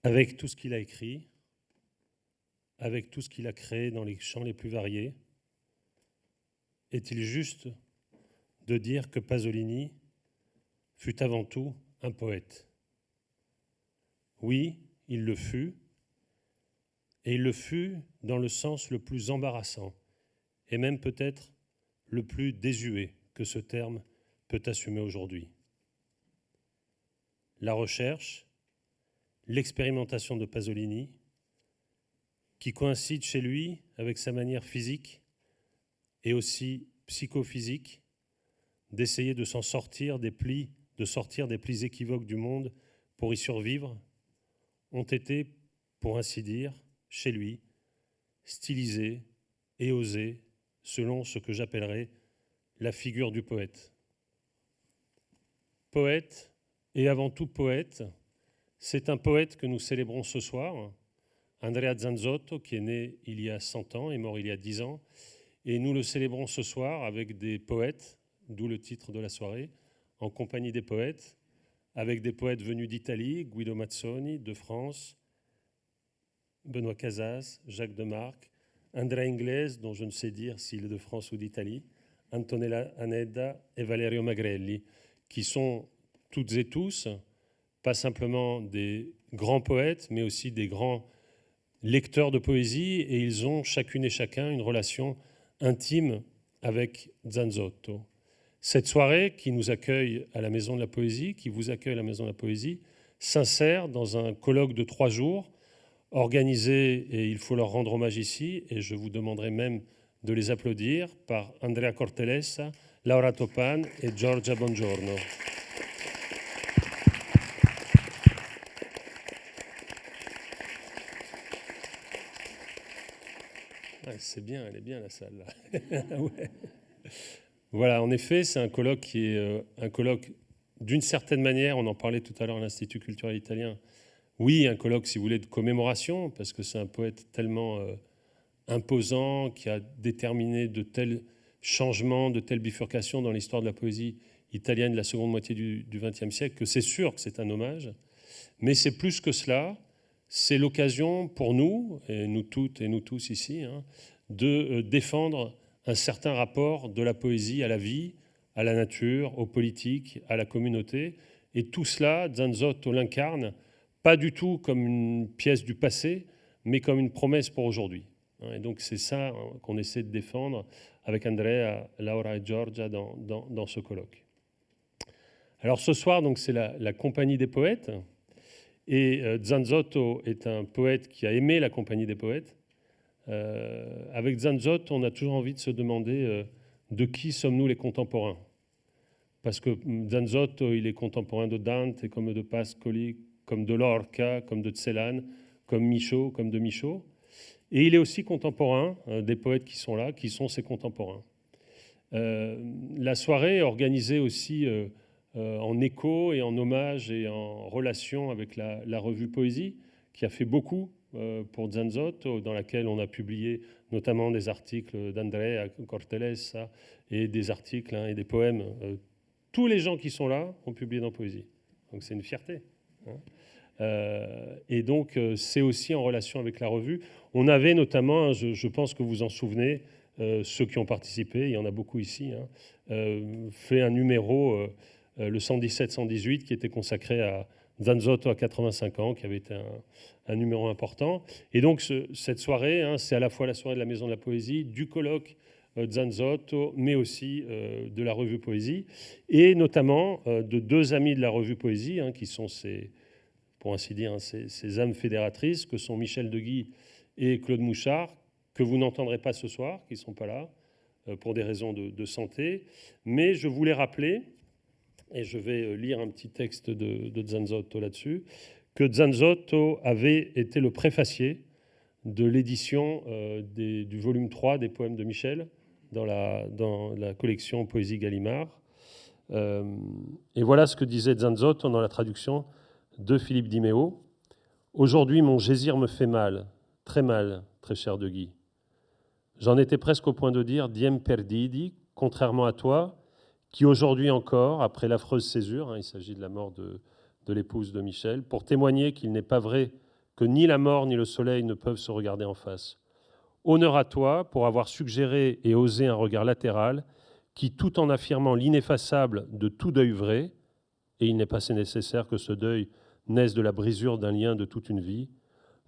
avec tout ce qu'il a écrit, avec tout ce qu'il a créé dans les champs les plus variés, est-il juste de dire que Pasolini fut avant tout un poète? Oui, il le fut, et il le fut dans le sens le plus embarrassant, et même peut-être le plus désuet que ce terme peut assumer aujourd'hui. La recherche, l'expérimentation de Pasolini, qui coïncide chez lui avec sa manière physique et aussi psychophysique d'essayer de s'en sortir des plis, de sortir des plis équivoques du monde pour y survivre, ont été, pour ainsi dire, chez lui, stylisés et osés selon ce que j'appellerais la figure du poète. Poète, et avant tout poète, c'est un poète que nous célébrons ce soir, Andrea Zanzotto, qui est né il y a 100 ans et mort il y a 10 ans, et nous le célébrons ce soir avec des poètes, d'où le titre de la soirée, en compagnie des poètes, avec des poètes venus d'Italie, Guido Mazzoni, de France, Benoît Casas, Jacques Demarque, Andrea Ingles, dont je ne sais dire s'il est de France ou d'Italie, Antonella Anedda et Valerio Magrelli, qui sont toutes et tous, pas simplement des grands poètes, mais aussi des grands lecteurs de poésie, et ils ont chacune et chacun une relation intime avec Zanzotto. Cette soirée qui nous accueille à la Maison de la Poésie, qui vous accueille à la Maison de la Poésie, s'insère dans un colloque de 3 jours, organisé, et il faut leur rendre hommage ici, et je vous demanderai même de les applaudir, par Andrea Cortellessa, Laura Topan et Giorgia Bongiorno. Ah, c'est bien, elle est bien la salle là. Ouais. Voilà, en effet, c'est un colloque qui est un colloque d'une certaine manière, on en parlait tout à l'heure à l'Institut culturel italien, oui, un colloque, si vous voulez, de commémoration, parce que c'est un poète tellement imposant, qui a déterminé de tels changements, de telles bifurcations dans l'histoire de la poésie italienne de la seconde moitié du XXe siècle, que c'est sûr que c'est un hommage. Mais c'est plus que cela, c'est l'occasion pour nous, et nous toutes et nous tous ici, de défendre un certain rapport de la poésie à la vie, à la nature, aux politiques, à la communauté. Et tout cela, Zanzotto l'incarne, pas du tout comme une pièce du passé, mais comme une promesse pour aujourd'hui. Et donc c'est ça qu'on essaie de défendre avec Andrea, Laura et Giorgia dans ce colloque. Alors ce soir, donc, c'est la Compagnie des poètes. Et Zanzotto est un poète qui a aimé la Compagnie des poètes. Avec Zanzotto, on a toujours envie de se demander de qui sommes-nous les contemporains. Parce que Zanzotto, il est contemporain de Dante, comme de Pascoli, comme de Lorca, comme de Celan, comme Michaud, comme de Michaud. Et il est aussi contemporain des poètes qui sont là, qui sont ses contemporains. La soirée est organisée aussi en écho et en hommage et en relation avec la revue Poésie, qui a fait beaucoup pour Zanzotto, dans laquelle on a publié notamment des articles d'Andrea Cortellessa et des articles et des poèmes. Tous les gens qui sont là ont publié dans Poésie. Donc c'est une fierté. Et donc c'est aussi en relation avec la revue. On avait notamment, je pense que vous en souvenez, ceux qui ont participé, il y en a beaucoup ici, fait un numéro, le 117-118, qui était consacré à Zanzotto à 85 ans, qui avait été un numéro important. Et donc cette soirée, c'est à la fois la soirée de la Maison de la Poésie, du colloque Zanzotto, mais aussi de la revue Poésie, et notamment de 2 amis de la revue Poésie, qui sont pour ainsi dire, ces âmes fédératrices, que sont Michel Deguy et Claude Mouchard, que vous n'entendrez pas ce soir, qui ne sont pas là, pour des raisons de santé. Mais je voulais rappeler, et je vais lire un petit texte de Zanzotto là-dessus, que Zanzotto avait été le préfacier de l'édition du volume 3 des poèmes de Michel dans la collection Poésie Gallimard. Et voilà ce que disait Zanzotto dans la traduction de Philippe Dimeo. « Aujourd'hui, mon gésir me fait mal, très cher de Guy. J'en étais presque au point de dire diem perdidi, contrairement à toi, qui aujourd'hui encore, après l'affreuse césure, il s'agit de la mort de l'épouse de Michel, pour témoigner qu'il n'est pas vrai que ni la mort ni le soleil ne peuvent se regarder en face. Honneur à toi pour avoir suggéré et osé un regard latéral qui, tout en affirmant l'ineffaçable de tout deuil vrai, et il n'est pas si nécessaire que ce deuil naisse de la brisure d'un lien de toute une vie,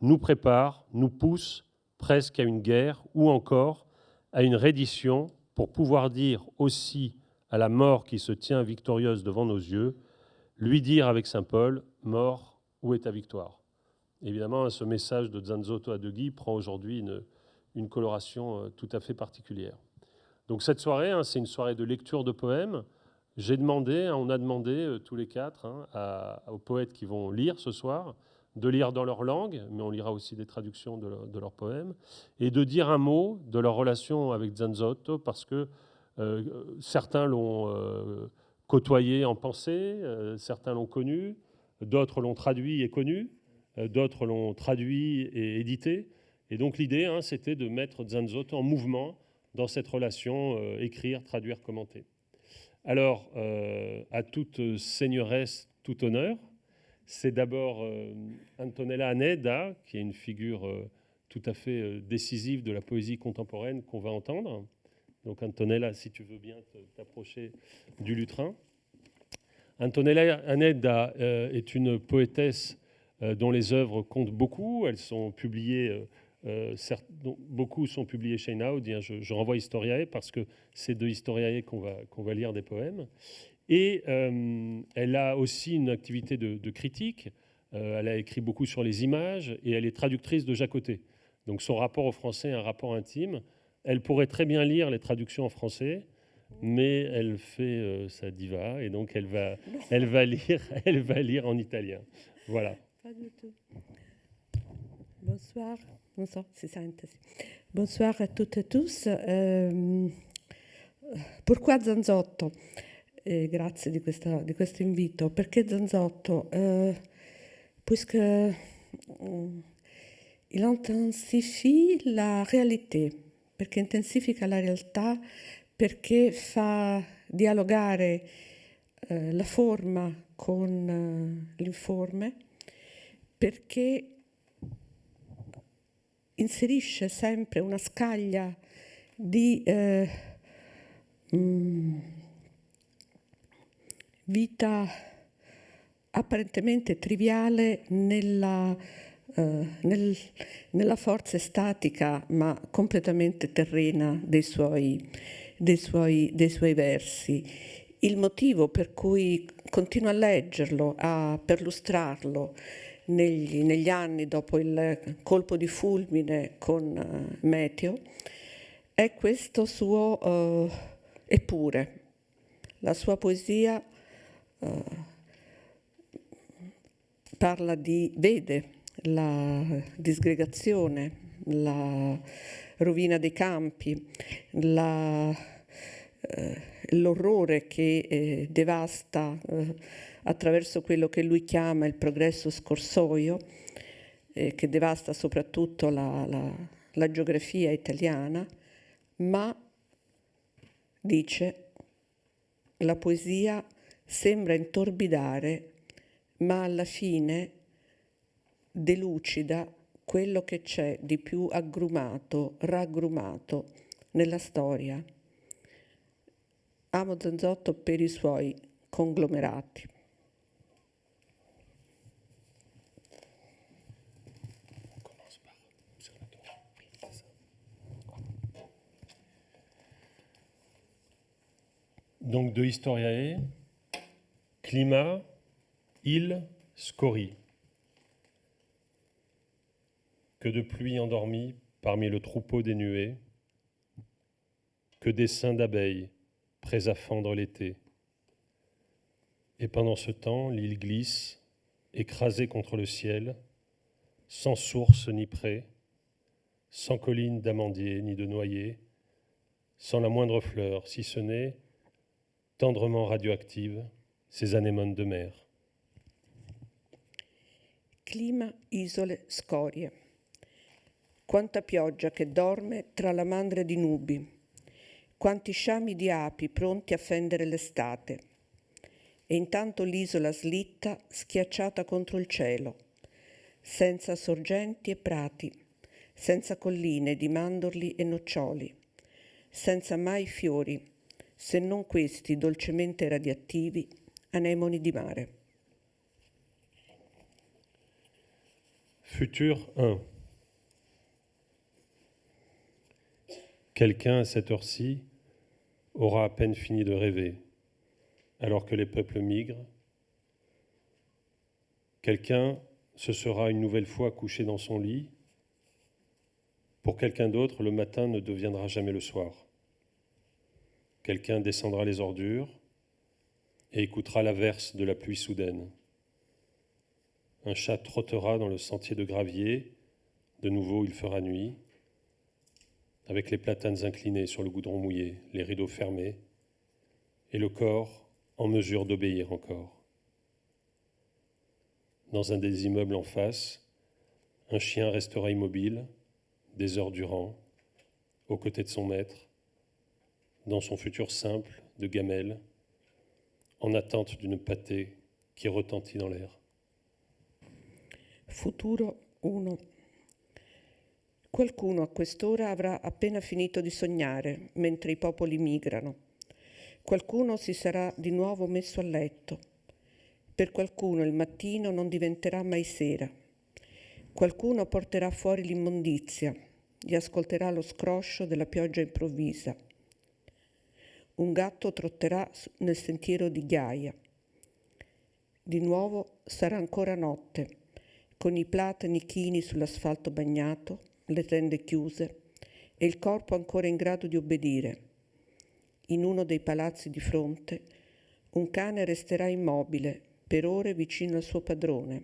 nous prépare, nous pousse presque à une guerre ou encore à une reddition pour pouvoir dire aussi à la mort qui se tient victorieuse devant nos yeux, lui dire avec saint Paul, mort, où est ta victoire? Évidemment, ce message de Zanzotto à De Guy prend aujourd'hui une coloration tout à fait particulière. Donc cette soirée, c'est une soirée de lecture de poèmes. On a demandé tous les quatre aux poètes qui vont lire ce soir, de lire dans leur langue, mais on lira aussi des traductions de leurs poèmes, et de dire un mot de leur relation avec Zanzotto, parce que certains l'ont côtoyé en pensée, certains l'ont connu, d'autres l'ont traduit et connu, d'autres l'ont traduit et édité. Et donc l'idée, c'était de mettre Zanzotto en mouvement dans cette relation, écrire, traduire, commenter. Alors, à toute seigneuresse, tout honneur, c'est d'abord Antonella Anedda, qui est une figure tout à fait décisive de la poésie contemporaine qu'on va entendre. Donc Antonella, si tu veux bien t'approcher du lutrin. Antonella Anedda est une poétesse dont les œuvres comptent beaucoup. Elles sont publiées, beaucoup sont publiées chez Naud. Je renvoie Historiae parce que c'est de Historiae qu'on va lire des poèmes. Et elle a aussi une activité de critique. Elle a écrit beaucoup sur les images et elle est traductrice de Jacotet. Donc son rapport au français est un rapport intime. Elle pourrait très bien lire les traductions en français, mais elle fait sa diva et donc elle va lire en italien. Voilà. Pas du tout. Bonsoir. Bonsoir, si sente. Bonsoir à toutes et tous. Pourquoi Zanzotto? Grazie di questo invito. Perché Zanzotto? Puisque il intensifie la réalité, perché intensifica la realtà, perché fa dialogare la forma con l'informe, perché inserisce sempre una scaglia di vita apparentemente triviale nella forza estatica ma completamente terrena dei suoi versi. Il motivo per cui continuo a leggerlo, a perlustrarlo negli anni dopo il colpo di fulmine con Meteo è questo suo eppure. La sua poesia vede la disgregazione, la rovina dei campi, l'orrore che devasta attraverso quello che lui chiama il progresso scorsoio, che devasta soprattutto la geografia italiana, ma dice la poesia sembra intorbidare, ma alla fine delucida quello che c'è di più aggrumato, raggrumato nella storia. Amo Zanzotto per i suoi conglomerati. Donc de Historiae, climat, île, scorie. Que de pluie endormie parmi le troupeau des nuées, que d'essaims d'abeilles prêts à fendre l'été. Et pendant ce temps, l'île glisse, écrasée contre le ciel, sans source ni pré, sans colline d'amandiers ni de noyers, sans la moindre fleur, si ce n'est tendrement radioactive, ces anémones de mer. Clima, isole, scorie. Quanta pioggia che dorme tra la mandria di nubi, quanti sciami di api pronti a fendere l'estate. E intanto l'isola slitta, schiacciata contro il cielo, senza sorgenti e prati, senza colline di mandorli e noccioli, senza mai fiori, se non questi dolcemente radioattivi anemoni di mare. Futur 1. Quelqu'un à cette heure-ci aura à peine fini de rêver, alors que les peuples migrent. Quelqu'un se sera une nouvelle fois couché dans son lit. Pour quelqu'un d'autre, le matin ne deviendra jamais le soir. Quelqu'un descendra les ordures et écoutera l'averse de la pluie soudaine. Un chat trottera dans le sentier de gravier. De nouveau, il fera nuit, avec les platanes inclinés sur le goudron mouillé, les rideaux fermés, et le corps en mesure d'obéir encore. Dans un des immeubles en face, un chien restera immobile, des heures durant, aux côtés de son maître, dans son futur simple de gamelle, en attente d'une pâtée qui retentit dans l'air. Futuro 1. Qualcuno a quest'ora avrà appena finito di sognare mentre i popoli migrano. Qualcuno si sarà di nuovo messo a letto. Per qualcuno il mattino non diventerà mai sera. Qualcuno porterà fuori l'immondizia, gli ascolterà lo scroscio della pioggia improvvisa. Un gatto trotterà nel sentiero di ghiaia. Di nuovo sarà ancora notte, con i platani chini sull'asfalto bagnato, le tende chiuse e il corpo ancora in grado di obbedire. In uno dei palazzi di fronte, un cane resterà immobile, per ore vicino al suo padrone,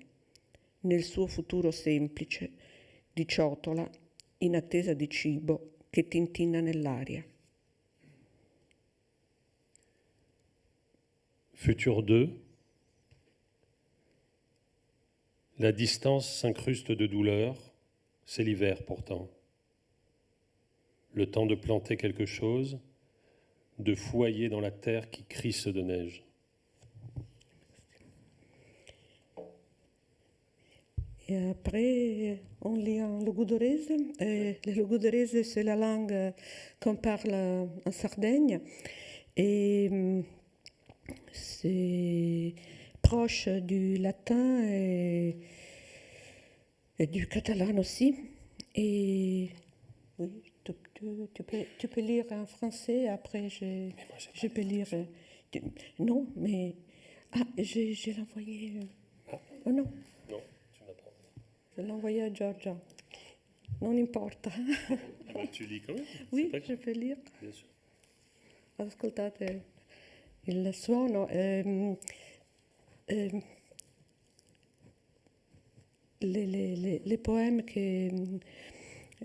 nel suo futuro semplice, di ciotola, in attesa di cibo che tintinna nell'aria. Futur 2. La distance s'incruste de douleur, c'est l'hiver pourtant. Le temps de planter quelque chose, de fouailler dans la terre qui crisse de neige. Et après, on lit en logudorese. Le logudorese, c'est la langue qu'on parle en Sardaigne. Et c'est proche du latin et du catalan aussi. Et oui, tu peux lire en français, après je peux lire. Non, mais. Ah, j'ai l'envoyé. Oh non. Non, tu m'as pas. Je l'ai envoyé a Giorgia. Non importa. Ah bah, tu lis quand même. Oui, je peux lire. Bien sûr. Ascoltate il suono. Les poèmes que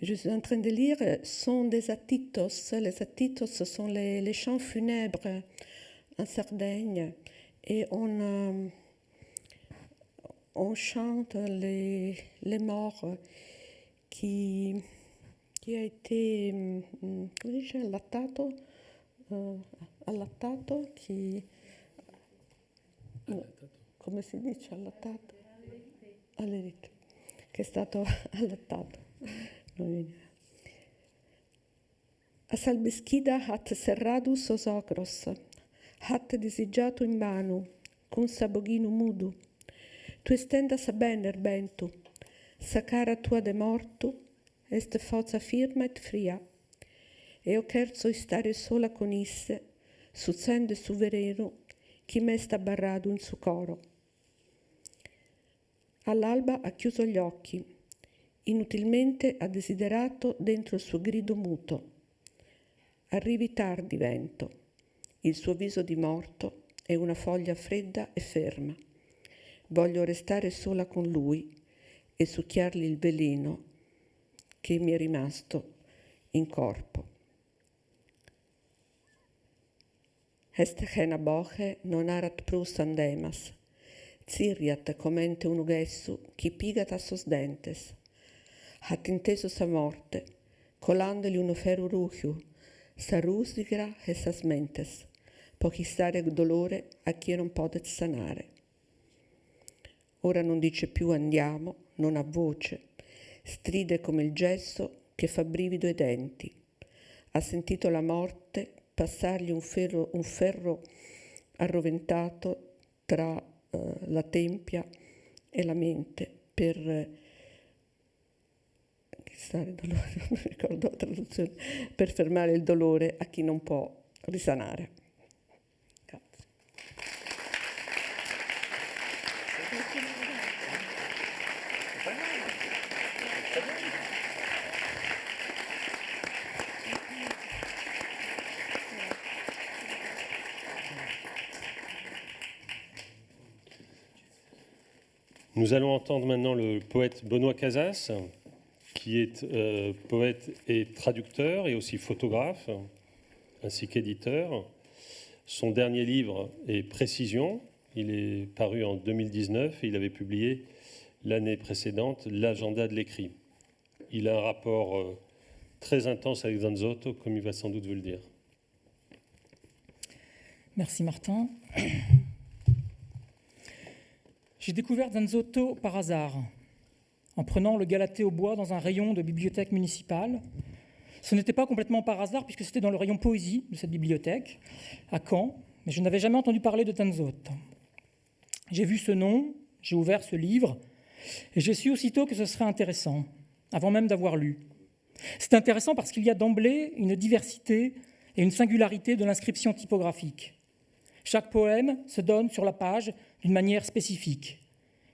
je suis en train de lire sont des atitos. Les atitos sont les chants funèbres en Sardaigne. Et on chante les morts qui a été allattato, come si dice allattato? Allerito, che è stato allattato. A Salbeschida hat serradus os ogros, hat desigiato in manu, cum saboghino mudo. Tu estendas a bener bentu, sa cara tua de mortu, est forza firma et fria. E o cherzo stare sola con isse, succende suvereno, chi me sta barrado in su coro. All'alba ha chiuso gli occhi, inutilmente ha desiderato dentro il suo grido muto. Arrivi tardi, vento, il suo viso di morto è una foglia fredda e ferma. Voglio restare sola con lui e succhiargli il veleno che mi è rimasto in corpo. Est gena boche non arat prus andemas, Ziriat comente un ugessu, chi pigat a sos dentes. Hat inteso sa morte, colandoli uno ferro rugiu, sa rusigra e sa smentes, pochi stare dolore a chi non potet sanare. Ora non dice più andiamo, non ha voce, stride come il gesso che fa brivido ai denti. Ha sentito la morte passargli un ferro arroventato tra la tempia e la mente per non mi ricordo la traduzione, per fermare il dolore a chi non può risanare. Grazie. Nous allons entendre maintenant le poète Benoît Casas, qui est poète et traducteur et aussi photographe, ainsi qu'éditeur. Son dernier livre est Précision. Il est paru en 2019 et il avait publié l'année précédente l'agenda de l'écrit. Il a un rapport très intense avec Zanzotto, comme il va sans doute vous le dire. Merci Martin. J'ai découvert Zanzotto par hasard, en prenant le Galatée au bois dans un rayon de bibliothèque municipale. Ce n'était pas complètement par hasard, puisque c'était dans le rayon poésie de cette bibliothèque, à Caen, mais je n'avais jamais entendu parler de Zanzotto. J'ai vu ce nom, j'ai ouvert ce livre, et j'ai su aussitôt que ce serait intéressant, avant même d'avoir lu. C'est intéressant parce qu'il y a d'emblée une diversité et une singularité de l'inscription typographique. Chaque poème se donne sur la page d'une manière spécifique.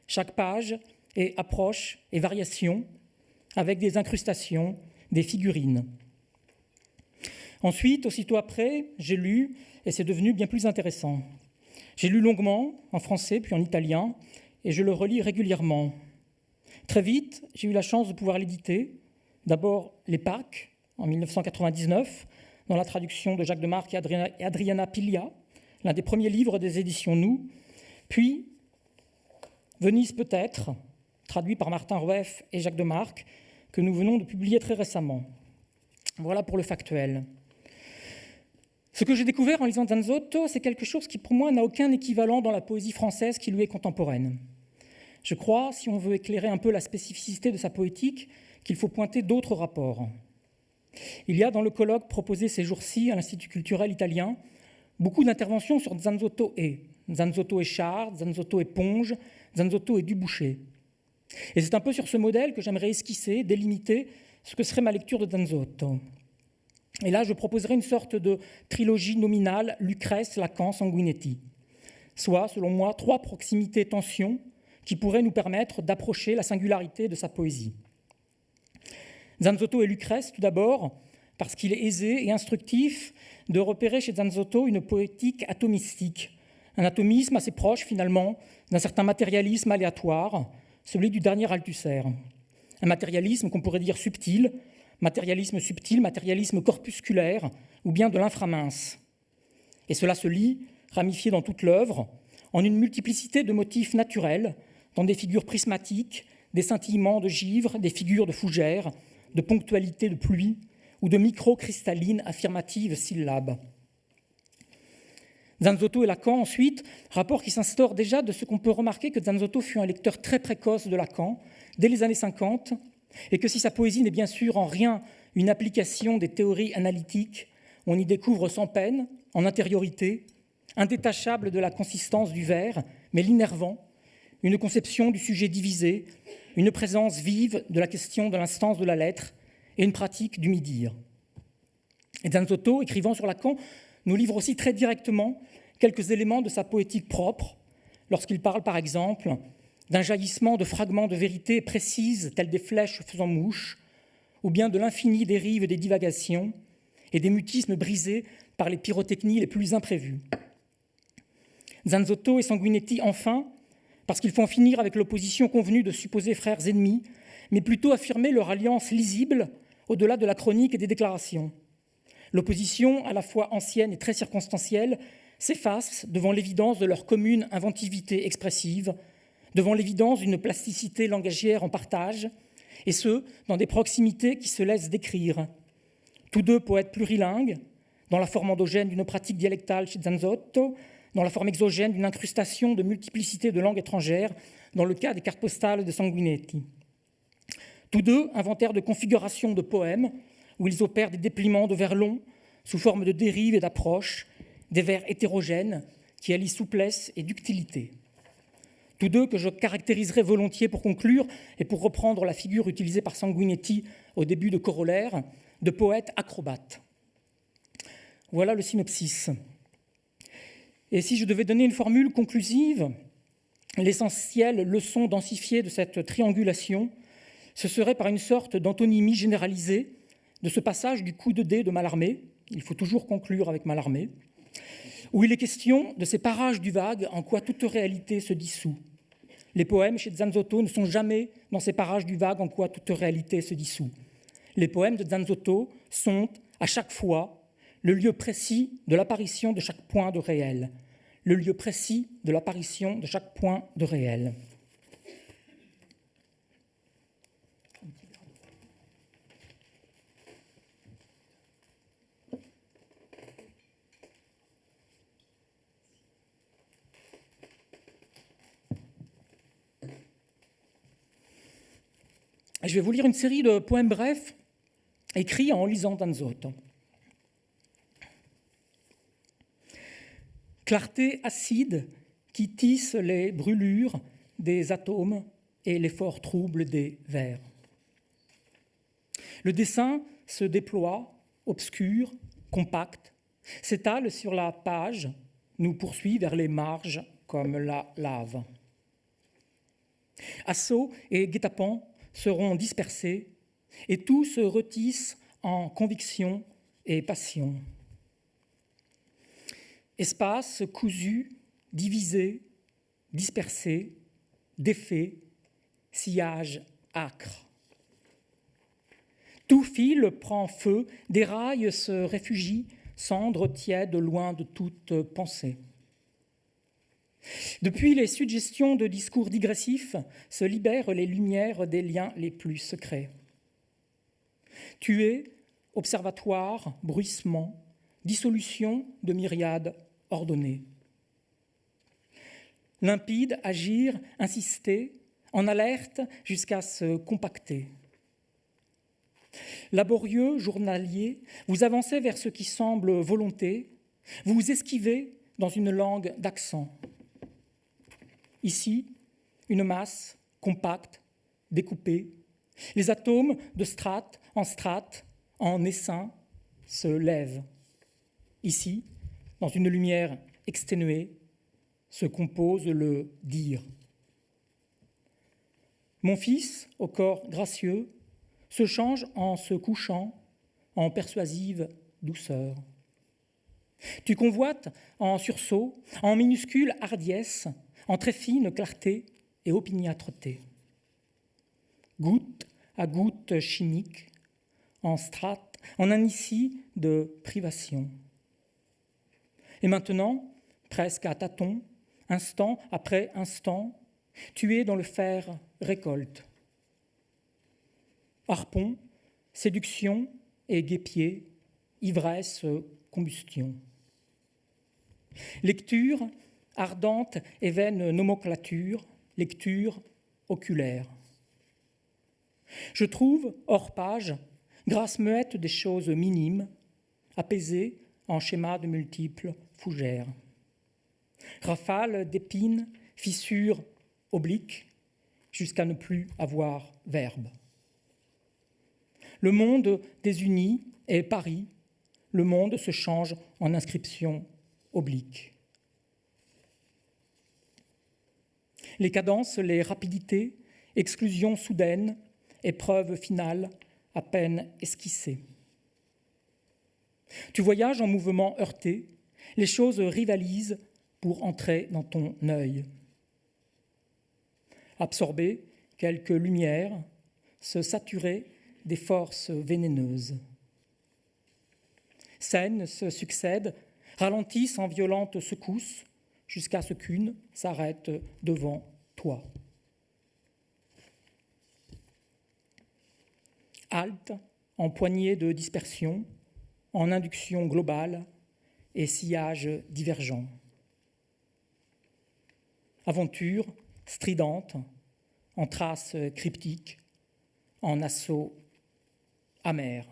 Chaque page est approche et variation, avec des incrustations, des figurines. Ensuite, aussitôt après, j'ai lu, et c'est devenu bien plus intéressant. J'ai lu longuement, en français puis en italien, et je le relis régulièrement. Très vite, j'ai eu la chance de pouvoir l'éditer. D'abord Les Pâques, en 1999, dans la traduction de Jacques de Marc et Adriana Piglia, l'un des premiers livres des éditions Nous, puis Venise peut-être, traduit par Martin Rueff et Jacques de Marc, que nous venons de publier très récemment. Voilà pour le factuel. Ce que j'ai découvert en lisant Zanzotto, c'est quelque chose qui pour moi n'a aucun équivalent dans la poésie française qui lui est contemporaine. Je crois, si on veut éclairer un peu la spécificité de sa poétique, qu'il faut pointer d'autres rapports. Il y a dans le colloque proposé ces jours-ci à l'Institut culturel italien beaucoup d'interventions sur Zanzotto et Char, Zanzotto et Ponge, Zanzotto et Dubouché. Et c'est un peu sur ce modèle que j'aimerais esquisser, délimiter ce que serait ma lecture de Zanzotto. Et là, je proposerai une sorte de trilogie nominale Lucrèce, Lacan, Sanguinetti. Soit, selon moi, 3 proximités-tensions qui pourraient nous permettre d'approcher la singularité de sa poésie. Zanzotto et Lucrèce, tout d'abord, parce qu'il est aisé et instructif de repérer chez Zanzotto une poétique atomistique, un atomisme assez proche, finalement, d'un certain matérialisme aléatoire, celui du dernier Althusser. Un matérialisme qu'on pourrait dire subtil, matérialisme corpusculaire, ou bien de l'inframince. Et cela se lit, ramifié dans toute l'œuvre, en une multiplicité de motifs naturels, dans des figures prismatiques, des scintillements de givre, des figures de fougères, de ponctualité de pluie, ou de micro-cristallines affirmatives syllabes. Zanzotto et Lacan, ensuite, rapport qui s'instaure déjà de ce qu'on peut remarquer que Zanzotto fut un lecteur très précoce de Lacan, dès les années 50, et que si sa poésie n'est bien sûr en rien une application des théories analytiques, on y découvre sans peine, en intériorité, indétachable de la consistance du vers, mais l'innervant, une conception du sujet divisé, une présence vive de la question de l'instance de la lettre et une pratique du mi-dire. Et Zanzotto, écrivant sur Lacan, nous livre aussi très directement quelques éléments de sa poétique propre, lorsqu'il parle par exemple d'un jaillissement de fragments de vérité précises tels des flèches faisant mouche, ou bien de l'infini dérive des divagations et des mutismes brisés par les pyrotechnies les plus imprévues. Zanzotto et Sanguinetti, enfin, parce qu'il faut en finir avec l'opposition convenue de supposés frères ennemis, mais plutôt affirmer leur alliance lisible au-delà de la chronique et des déclarations. L'opposition, à la fois ancienne et très circonstancielle, s'efface devant l'évidence de leur commune inventivité expressive, devant l'évidence d'une plasticité langagière en partage, et ce, dans des proximités qui se laissent décrire. Tous deux poètes plurilingues, dans la forme endogène d'une pratique dialectale chez Zanzotto, dans la forme exogène d'une incrustation de multiplicité de langues étrangères, dans le cas des cartes postales de Sanguinetti. Tous deux inventaires de configuration de poèmes, où ils opèrent des dépliements de vers longs, sous forme de dérives et d'approches, des vers hétérogènes, qui allient souplesse et ductilité. Tous deux que je caractériserai volontiers pour conclure, et pour reprendre la figure utilisée par Sanguinetti au début de Corollaire, de poète acrobate. Voilà le synopsis. Et si je devais donner une formule conclusive, l'essentielle leçon densifiée de cette triangulation, ce serait par une sorte d'antonymie généralisée de ce passage du coup de dé de Mallarmé, il faut toujours conclure avec Mallarmé, où il est question de ces parages du vague en quoi toute réalité se dissout. Les poèmes chez Zanzotto ne sont jamais dans ces parages du vague en quoi toute réalité se dissout. Les poèmes de Zanzotto sont, à chaque fois, le lieu précis de l'apparition de chaque point de réel. Le lieu précis de l'apparition de chaque point de réel. Je vais vous lire une série de poèmes brefs écrits en lisant Zanzotto. Clarté acide qui tisse les brûlures des atomes et l'effort trouble des vers. Le dessin se déploie, obscur, compact, s'étale sur la page, nous poursuit vers les marges comme la lave. Assaut et guet-apens seront dispersés et tout se retisse en conviction et passion. Espace cousu, divisé, dispersé, défait, sillage âcre. Tout fil prend feu, des rails se réfugient, cendres tièdes loin de toute pensée. Depuis les suggestions de discours digressifs se libèrent les lumières des liens les plus secrets. Tuer, observatoire, bruissement, dissolution de myriades ordonnées. Limpide, agir, insister, en alerte jusqu'à se compacter. Laborieux, journalier, vous avancez vers ce qui semble volonté, vous vous esquivez dans une langue d'accent. Ici, une masse compacte, découpée, les atomes de strate, en essaim, se lèvent. Ici, dans une lumière exténuée, se compose le dire. Mon fils, au corps gracieux, se change en se couchant en persuasive douceur. Tu convoites en sursaut, en minuscule hardiesse, en très fine clarté et opiniâtreté. Goutte à goutte chimique, en strate, en initie de privation. Et maintenant, presque à tâtons, instant après instant, tu es dans le fer récolte. Harpon, séduction et guêpier, ivresse, combustion. Lecture, ardente et vaine nomenclature, lecture oculaire. Je trouve, hors page, grâce muette des choses minimes, apaisées en schémas de multiples fougères. Rafales d'épines, fissures obliques, jusqu'à ne plus avoir verbe. Le monde désunit est Paris, le monde se change en inscription oblique. Les cadences, les rapidités, exclusion soudaine, épreuve finale, à peine esquissée. Tu voyages en mouvement heurté, les choses rivalisent pour entrer dans ton œil. Absorber quelques lumières, se saturer des forces vénéneuses. Scènes se succèdent, ralentissent en violentes secousses, jusqu'à ce qu'une s'arrête devant toi. Halte en poignée de dispersion, en induction globale et sillage divergent. aventure stridente, en traces cryptiques, en assauts amers.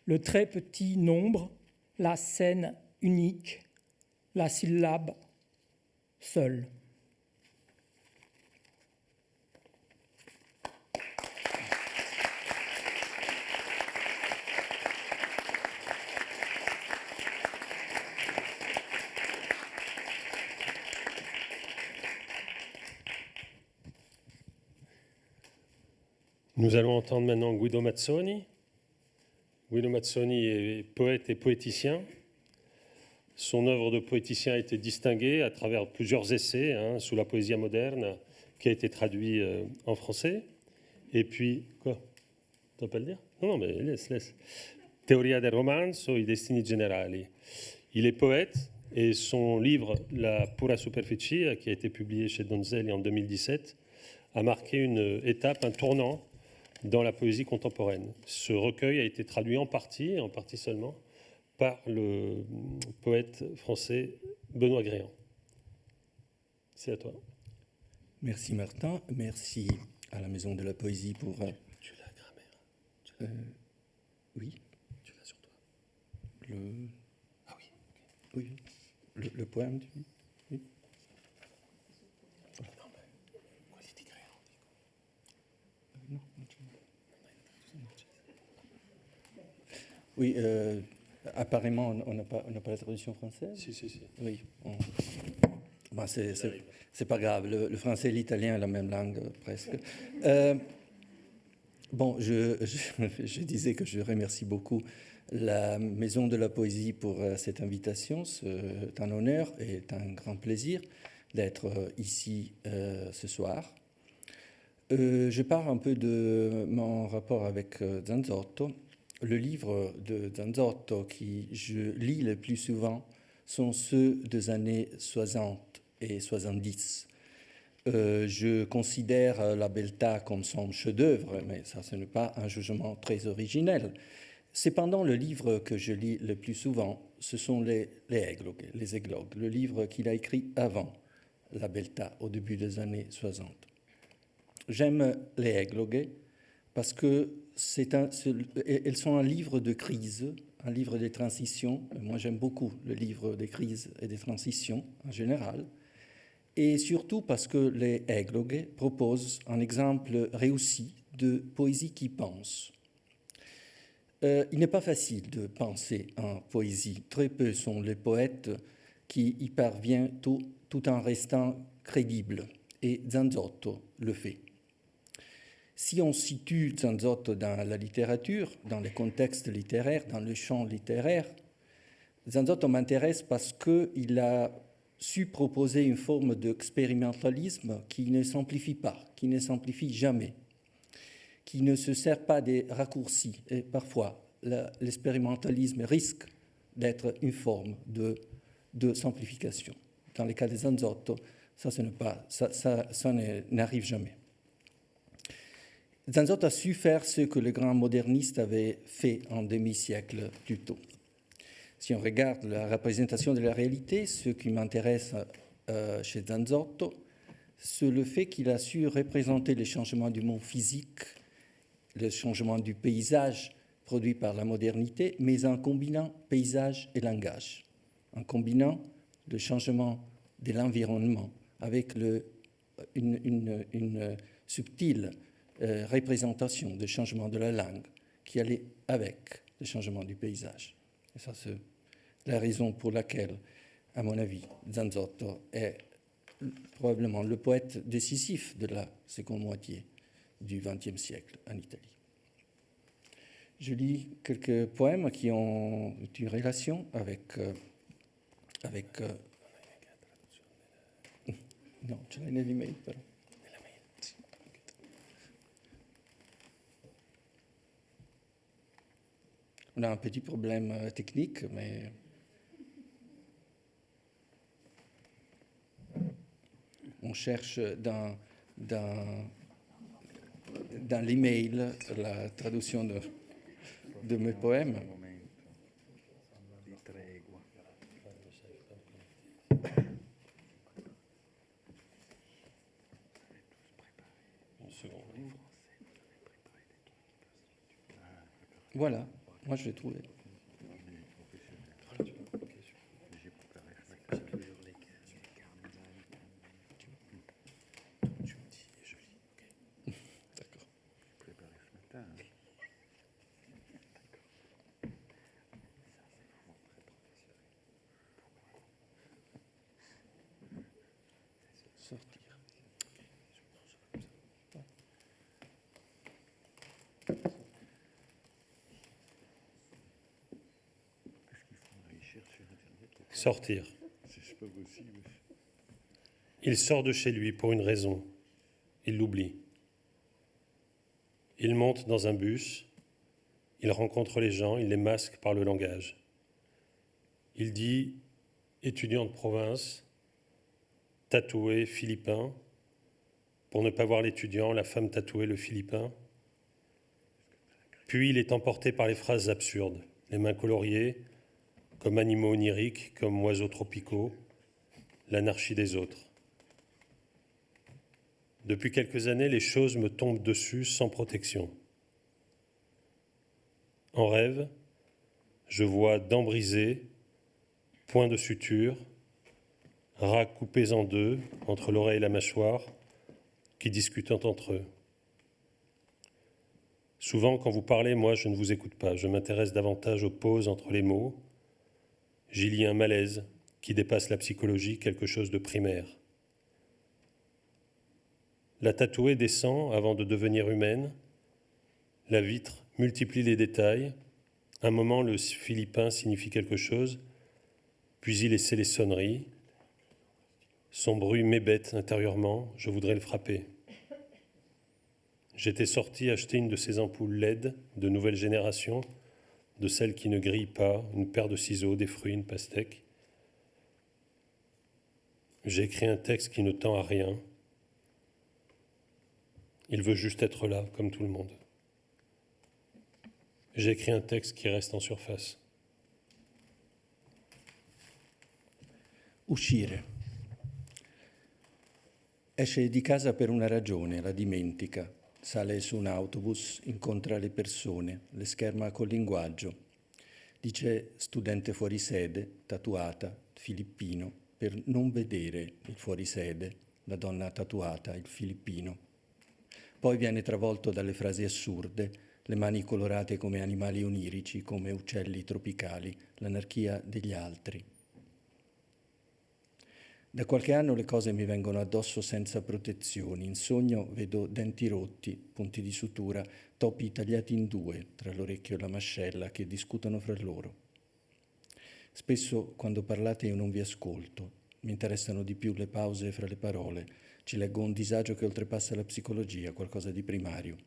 Le très petit nombre, la scène unique, la syllabe seule. Nous allons entendre maintenant Guido Mazzoni. Guido Mazzoni est poète et poéticien. Son œuvre de poéticien a été distinguée à travers plusieurs essais, sous la poésie moderne, qui a été traduit en français. Et puis, quoi? Tu vas pas le dire? Non, mais laisse. Teoria del romanzo, i destini generali. Il est poète et son livre La pura superficie, qui a été publié chez Donzelli en 2017, a marqué une étape, un tournant dans la poésie contemporaine. Ce recueil a été traduit en partie seulement, par le poète français Benoît Gréant. C'est à toi. Merci Martin, merci à la Maison de la Poésie pour... Tu l'as, grammaire. Oui. Tu l'as sur toi. Ah oui. Oui. Le poème, tu dis? Oui. Non, mais quoi dit Gréant? Non. Oui, apparemment, on n'a pas la traduction française. Si. Oui. Bon, c'est pas grave. Le français et l'italien sont la même langue, presque. Bon, je disais que je remercie beaucoup la Maison de la Poésie pour cette invitation. C'est un honneur et un grand plaisir d'être ici ce soir. Je parle un peu de mon rapport avec Zanzotto. Le livre de Zanzotto que je lis le plus souvent sont ceux des années 60 et 70. Je considère La Beltà comme son chef-d'œuvre, mais ça, ce n'est pas un jugement très originel. Cependant, le livre que je lis le plus souvent, ce sont les églogues, le livre qu'il a écrit avant La Beltà, au début des années 60. J'aime les églogues parce que elles sont un livre de crise, un livre de transition. Moi, j'aime beaucoup le livre des crises et des transitions en général. Et surtout parce que les églogues proposent un exemple réussi de poésie qui pense. Il n'est pas facile de penser en poésie. Très peu sont les poètes qui y parviennent tout en restant crédibles. Et Zanzotto le fait. Si on situe Zanzotto dans la littérature, dans les contextes littéraires, dans le champ littéraire, Zanzotto m'intéresse parce qu'il a su proposer une forme d'expérimentalisme qui ne s'amplifie pas, qui ne s'amplifie jamais, qui ne se sert pas des raccourcis. Et parfois, l'expérimentalisme risque d'être une forme de simplification. Dans le cas de Zanzotto, ça n'arrive jamais. Zanzotto a su faire ce que le grand moderniste avait fait un demi-siècle plus tôt. Si on regarde la représentation de la réalité, ce qui m'intéresse chez Zanzotto, c'est le fait qu'il a su représenter les changements du monde physique, le changement du paysage produit par la modernité, mais en combinant paysage et langage, en combinant le changement de l'environnement avec une subtile représentation du changement de la langue qui allait avec le changement du paysage. Et ça, c'est la raison pour laquelle, à mon avis, Zanzotto est probablement le poète décisif de la seconde moitié du XXe siècle en Italie. Je lis quelques poèmes qui ont une relation avec non, ce l'hai nell'email però. On a un petit problème technique, mais on cherche dans l'email la traduction de mes poèmes. Voilà, moi je l'ai trouvé. Sortir. Sortir. Il sort de chez lui pour une raison. Il l'oublie. Il monte dans un bus. Il rencontre les gens. Il les masque par le langage. Il dit « étudiant de province », tatoué, philippin, pour ne pas voir l'étudiant, la femme tatouée, le philippin. Puis il est emporté par les phrases absurdes, les mains coloriées, comme animaux oniriques, comme oiseaux tropicaux, l'anarchie des autres. Depuis quelques années, les choses me tombent dessus sans protection. En rêve, je vois dents brisées, points de suture, rats coupés en deux, entre l'oreille et la mâchoire, qui discutent entre eux. Souvent, quand vous parlez, moi, je ne vous écoute pas. Je m'intéresse davantage aux pauses entre les mots. J'y lis un malaise qui dépasse la psychologie, quelque chose de primaire. La tatouée descend avant de devenir humaine. La vitre multiplie les détails. Un moment, le philippin signifie quelque chose, puis il essaie les sonneries. Son bruit m'hébète intérieurement, je voudrais le frapper. J'étais sorti acheter une de ces ampoules LED de nouvelle génération, de celles qui ne grillent pas, une paire de ciseaux, des fruits, une pastèque. J'ai écrit un texte qui ne tend à rien. Il veut juste être là, comme tout le monde. J'ai écrit un texte qui reste en surface. Uscire. Esce di casa per una ragione, la dimentica. Sale su un autobus, incontra le persone, le scherma col linguaggio. Dice studente fuori sede, tatuata, filippino, per non vedere il fuorisede, la donna tatuata, il filippino. Poi viene travolto dalle frasi assurde, le mani colorate come animali onirici, come uccelli tropicali, l'anarchia degli altri. Da qualche anno le cose mi vengono addosso senza protezioni. In sogno vedo denti rotti, punti di sutura, topi tagliati in due tra l'orecchio e la mascella che discutono fra loro. Spesso quando parlate io non vi ascolto, mi interessano di più le pause fra le parole, ci leggo un disagio che oltrepassa la psicologia, qualcosa di primario.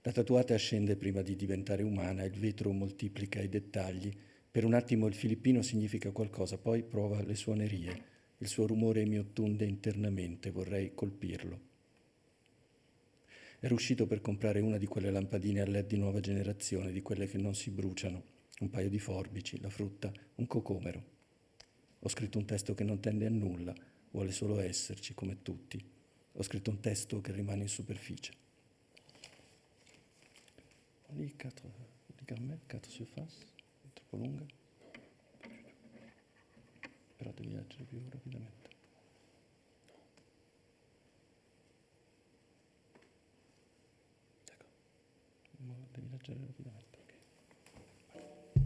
La tatuata scende prima di diventare umana, il vetro moltiplica i dettagli. Per un attimo il filippino significa qualcosa, poi prova le suonerie. Il suo rumore mi ottunde internamente, vorrei colpirlo. Ero uscito per comprare una di quelle lampadine a LED di nuova generazione, di quelle che non si bruciano, un paio di forbici, la frutta, un cocomero. Ho scritto un testo che non tende a nulla, vuole solo esserci, come tutti. Ho scritto un testo che rimane in superficie. Lì, 4 surface. Troppo lunga, però devi leggere più rapidamente. Devi leggere rapidamente. Okay.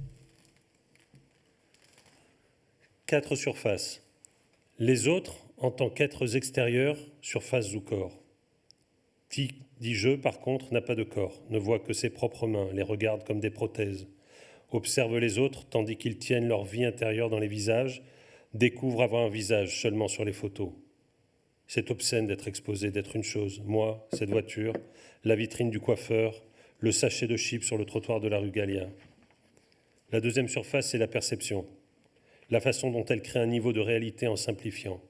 4 surfaces. Les autres, en tant qu'êtres extérieurs, surfaces ou corps. Dit je, par contre, n'a pas de corps, ne voit que ses propres mains, les regarde comme des prothèses. Observe les autres tandis qu'ils tiennent leur vie intérieure dans les visages, découvrent avoir un visage seulement sur les photos. C'est obscène d'être exposé, d'être une chose. Moi, cette voiture, la vitrine du coiffeur, le sachet de chips sur le trottoir de la rue Gallia. La deuxième surface, c'est la perception. La façon dont elle crée un niveau de réalité en simplifiant.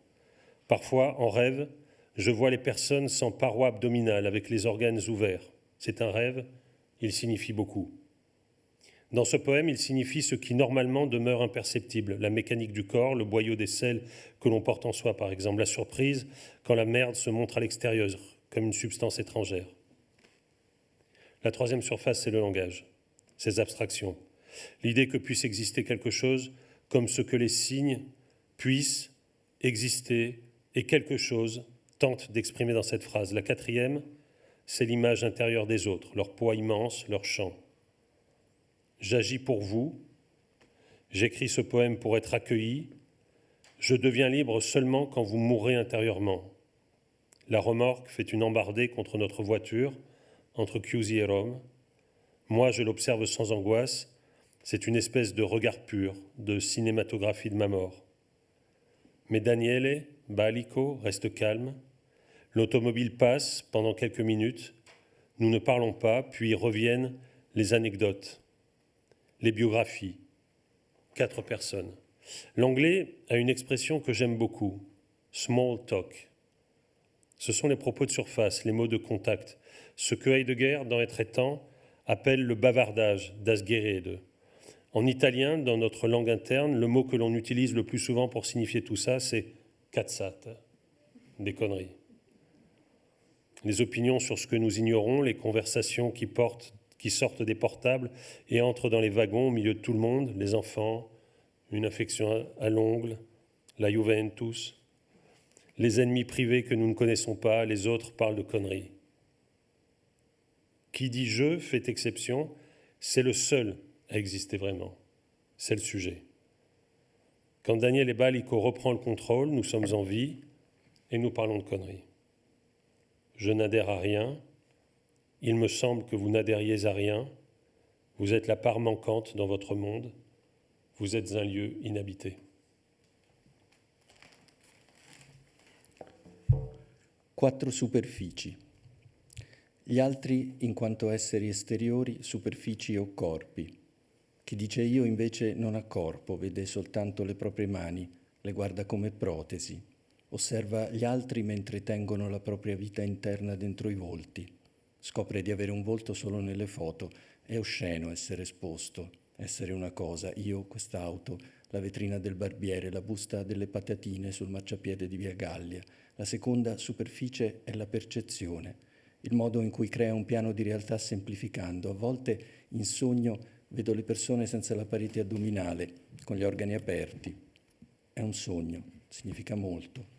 Parfois, en rêve, je vois les personnes sans paroi abdominale, avec les organes ouverts. C'est un rêve, il signifie beaucoup. Dans ce poème, il signifie ce qui normalement demeure imperceptible, la mécanique du corps, le boyau des selles que l'on porte en soi, par exemple, la surprise quand la merde se montre à l'extérieur, comme une substance étrangère. La troisième surface, c'est le langage, ses abstractions. L'idée que puisse exister quelque chose comme ce que les signes puissent exister et quelque chose tente d'exprimer dans cette phrase. La quatrième, c'est l'image intérieure des autres, leur poids immense, leur chant. J'agis pour vous, j'écris ce poème pour être accueilli, je deviens libre seulement quand vous mourrez intérieurement. La remorque fait une embardée contre notre voiture, entre Chiusi et Rome. Moi, je l'observe sans angoisse, c'est une espèce de regard pur, de cinématographie de ma mort. Mais Daniele Balico reste calme. L'automobile passe pendant quelques minutes. Nous ne parlons pas, puis reviennent les anecdotes, les biographies. 4 personnes. L'anglais a une expression que j'aime beaucoup, small talk. Ce sont les propos de surface, les mots de contact, ce que Heidegger, dans Être et temps, appelle le bavardage, das Gerede. En italien, dans notre langue interne, le mot que l'on utilise le plus souvent pour signifier tout ça, c'est cazzate, des conneries. Les opinions sur ce que nous ignorons, les conversations qui sortent des portables et entrent dans les wagons au milieu de tout le monde, les enfants, une affection à l'ongle, la Juventus, les ennemis privés que nous ne connaissons pas, les autres parlent de conneries. Qui dit je fait exception, c'est le seul à exister vraiment. C'est le sujet. Quand Daniele Balico reprend le contrôle, nous sommes en vie et nous parlons de conneries. Je n'adhère à rien. Il me semble que vous n'adhériez à rien. Vous êtes la part manquante dans votre monde. Vous êtes un lieu inhabité. Quattro superfici. Gli altri in quanto esseri esteriori, superfici o corpi. Chi dice io invece non ha corpo, vede soltanto le proprie mani, le guarda come protesi, osserva gli altri mentre tengono la propria vita interna dentro i volti, scopre di avere un volto solo nelle foto, è osceno essere esposto, essere una cosa, io, quest'auto, la vetrina del barbiere, la busta delle patatine sul marciapiede di Via Gallia. La seconda superficie è la percezione, il modo in cui crea un piano di realtà semplificando. A volte in sogno vedo le persone senza la parete addominale, con gli organi aperti. È un sogno, significa molto.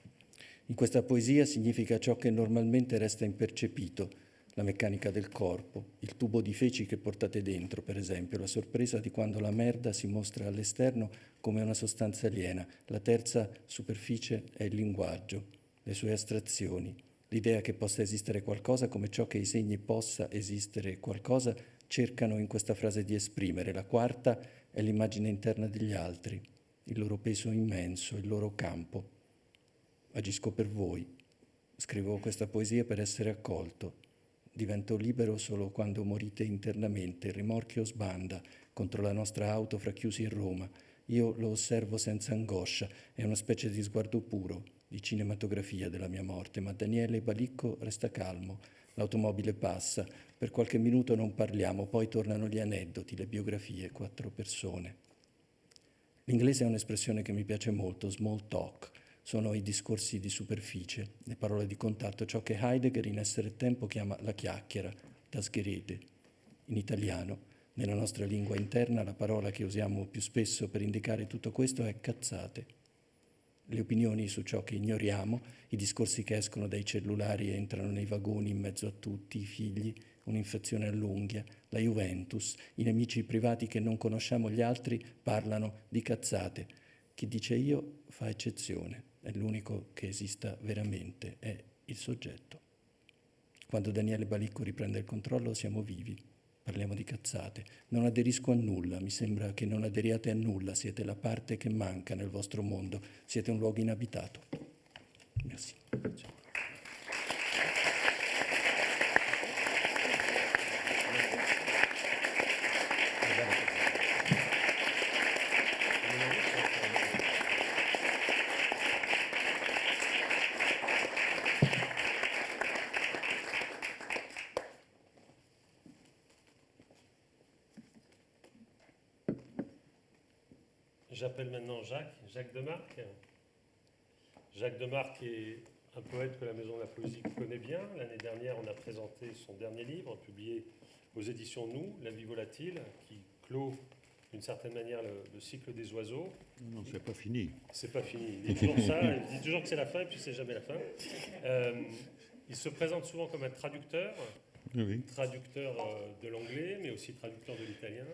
In questa poesia significa ciò che normalmente resta impercepito, la meccanica del corpo, il tubo di feci che portate dentro, per esempio, la sorpresa di quando la merda si mostra all'esterno come una sostanza aliena. La terza superficie è il linguaggio, le sue astrazioni, l'idea che possa esistere qualcosa come ciò che i segni possa esistere qualcosa cercano in questa frase di esprimere. La quarta è l'immagine interna degli altri, il loro peso immenso, il loro campo. Agisco per voi. Scrivo questa poesia per essere accolto. Divento libero solo quando morite internamente. Il rimorchio sbanda contro la nostra auto fra Chiusi e Roma. Io lo osservo senza angoscia. È una specie di sguardo puro, di cinematografia della mia morte. Ma Daniele Balicco resta calmo. L'automobile passa. Per qualche minuto non parliamo. Poi tornano gli aneddoti, le biografie. 4 persone. L'inglese è un'espressione che mi piace molto, small talk. Sono i discorsi di superficie, le parole di contatto, ciò che Heidegger in Essere e Tempo chiama la chiacchiera, das Gerede. In italiano, nella nostra lingua interna, la parola che usiamo più spesso per indicare tutto questo è cazzate. Le opinioni su ciò che ignoriamo, i discorsi che escono dai cellulari e entrano nei vagoni in mezzo a tutti, i figli, un'infezione all'unghia, la Juventus, i nemici privati che non conosciamo gli altri parlano di cazzate. Chi dice io fa eccezione. È l'unico che esista veramente, è il soggetto. Quando Daniele Balicco riprende il controllo siamo vivi, parliamo di cazzate. Non aderisco a nulla, mi sembra che non aderiate a nulla, siete la parte che manca nel vostro mondo, siete un luogo inabitato. Merci. J'appelle maintenant Jacques Demarque. Jacques Demarque est un poète que la Maison de la Poésie connaît bien. L'année dernière, on a présenté son dernier livre, publié aux éditions Nous, La vie volatile, qui clôt d'une certaine manière le cycle des oiseaux. Non, c'est pas fini. C'est pas fini. Il dit toujours ça, il dit toujours que c'est la fin, et puis c'est jamais la fin. Il se présente souvent comme un traducteur, Oui. traducteur de l'anglais, mais aussi traducteur de l'italien.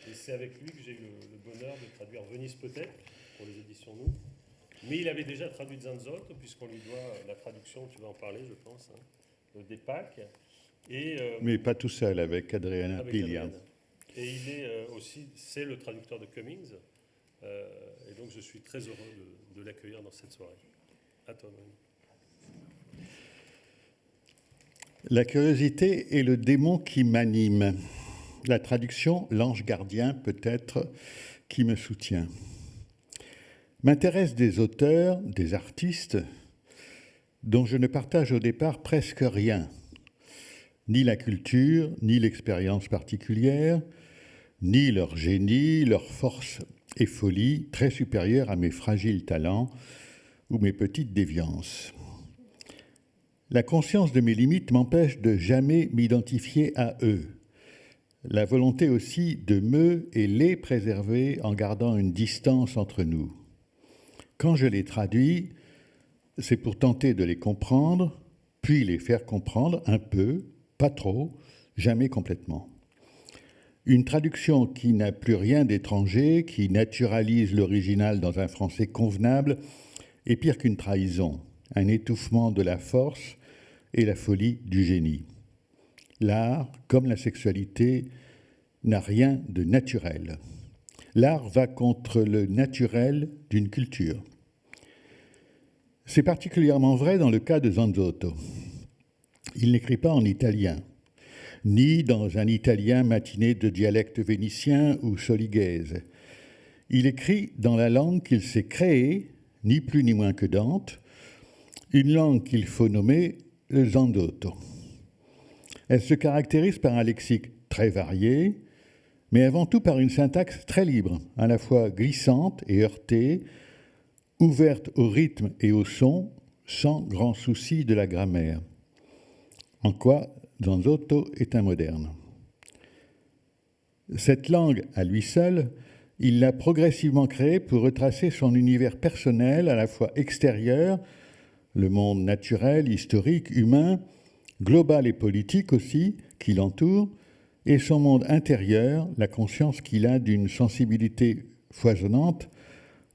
Et c'est avec lui que j'ai eu le bonheur de traduire Venise peut-être, pour les éditions Nous. Mais il avait déjà traduit Zanzotto, puisqu'on lui doit la traduction, tu vas en parler, je pense, des Pâques. Et, Mais pas tout seul, avec Adriana Piglia. Et il est aussi, c'est le traducteur de Cummings. Et donc je suis très heureux de l'accueillir dans cette soirée. À toi, Manu. La curiosité est le démon qui m'anime. La traduction, l'ange gardien peut-être, qui me soutient. M'intéressent des auteurs, des artistes, dont je ne partage au départ presque rien. Ni la culture, ni l'expérience particulière, ni leur génie, leur force et folie, très supérieures à mes fragiles talents ou mes petites déviances. La conscience de mes limites m'empêche de jamais m'identifier à eux. La volonté aussi de me et les préserver en gardant une distance entre nous. Quand je les traduis, c'est pour tenter de les comprendre, puis les faire comprendre un peu, pas trop, jamais complètement. Une traduction qui n'a plus rien d'étranger, qui naturalise l'original dans un français convenable, est pire qu'une trahison, un étouffement de la force et la folie du génie. L'art, comme la sexualité, n'a rien de naturel. L'art va contre le naturel d'une culture. C'est particulièrement vrai dans le cas de Zanzotto. Il n'écrit pas en italien, ni dans un italien matiné de dialecte vénitien ou solighese. Il écrit dans la langue qu'il s'est créée, ni plus ni moins que Dante, une langue qu'il faut nommer le Zanzotto. Elle se caractérise par un lexique très varié, mais avant tout par une syntaxe très libre, à la fois glissante et heurtée, ouverte au rythme et au son, sans grand souci de la grammaire. En quoi Zanzotto est un moderne. Cette langue, à lui seul, il l'a progressivement créée pour retracer son univers personnel, à la fois extérieur, le monde naturel, historique, humain, global et politique aussi, qui l'entoure, et son monde intérieur, la conscience qu'il a d'une sensibilité foisonnante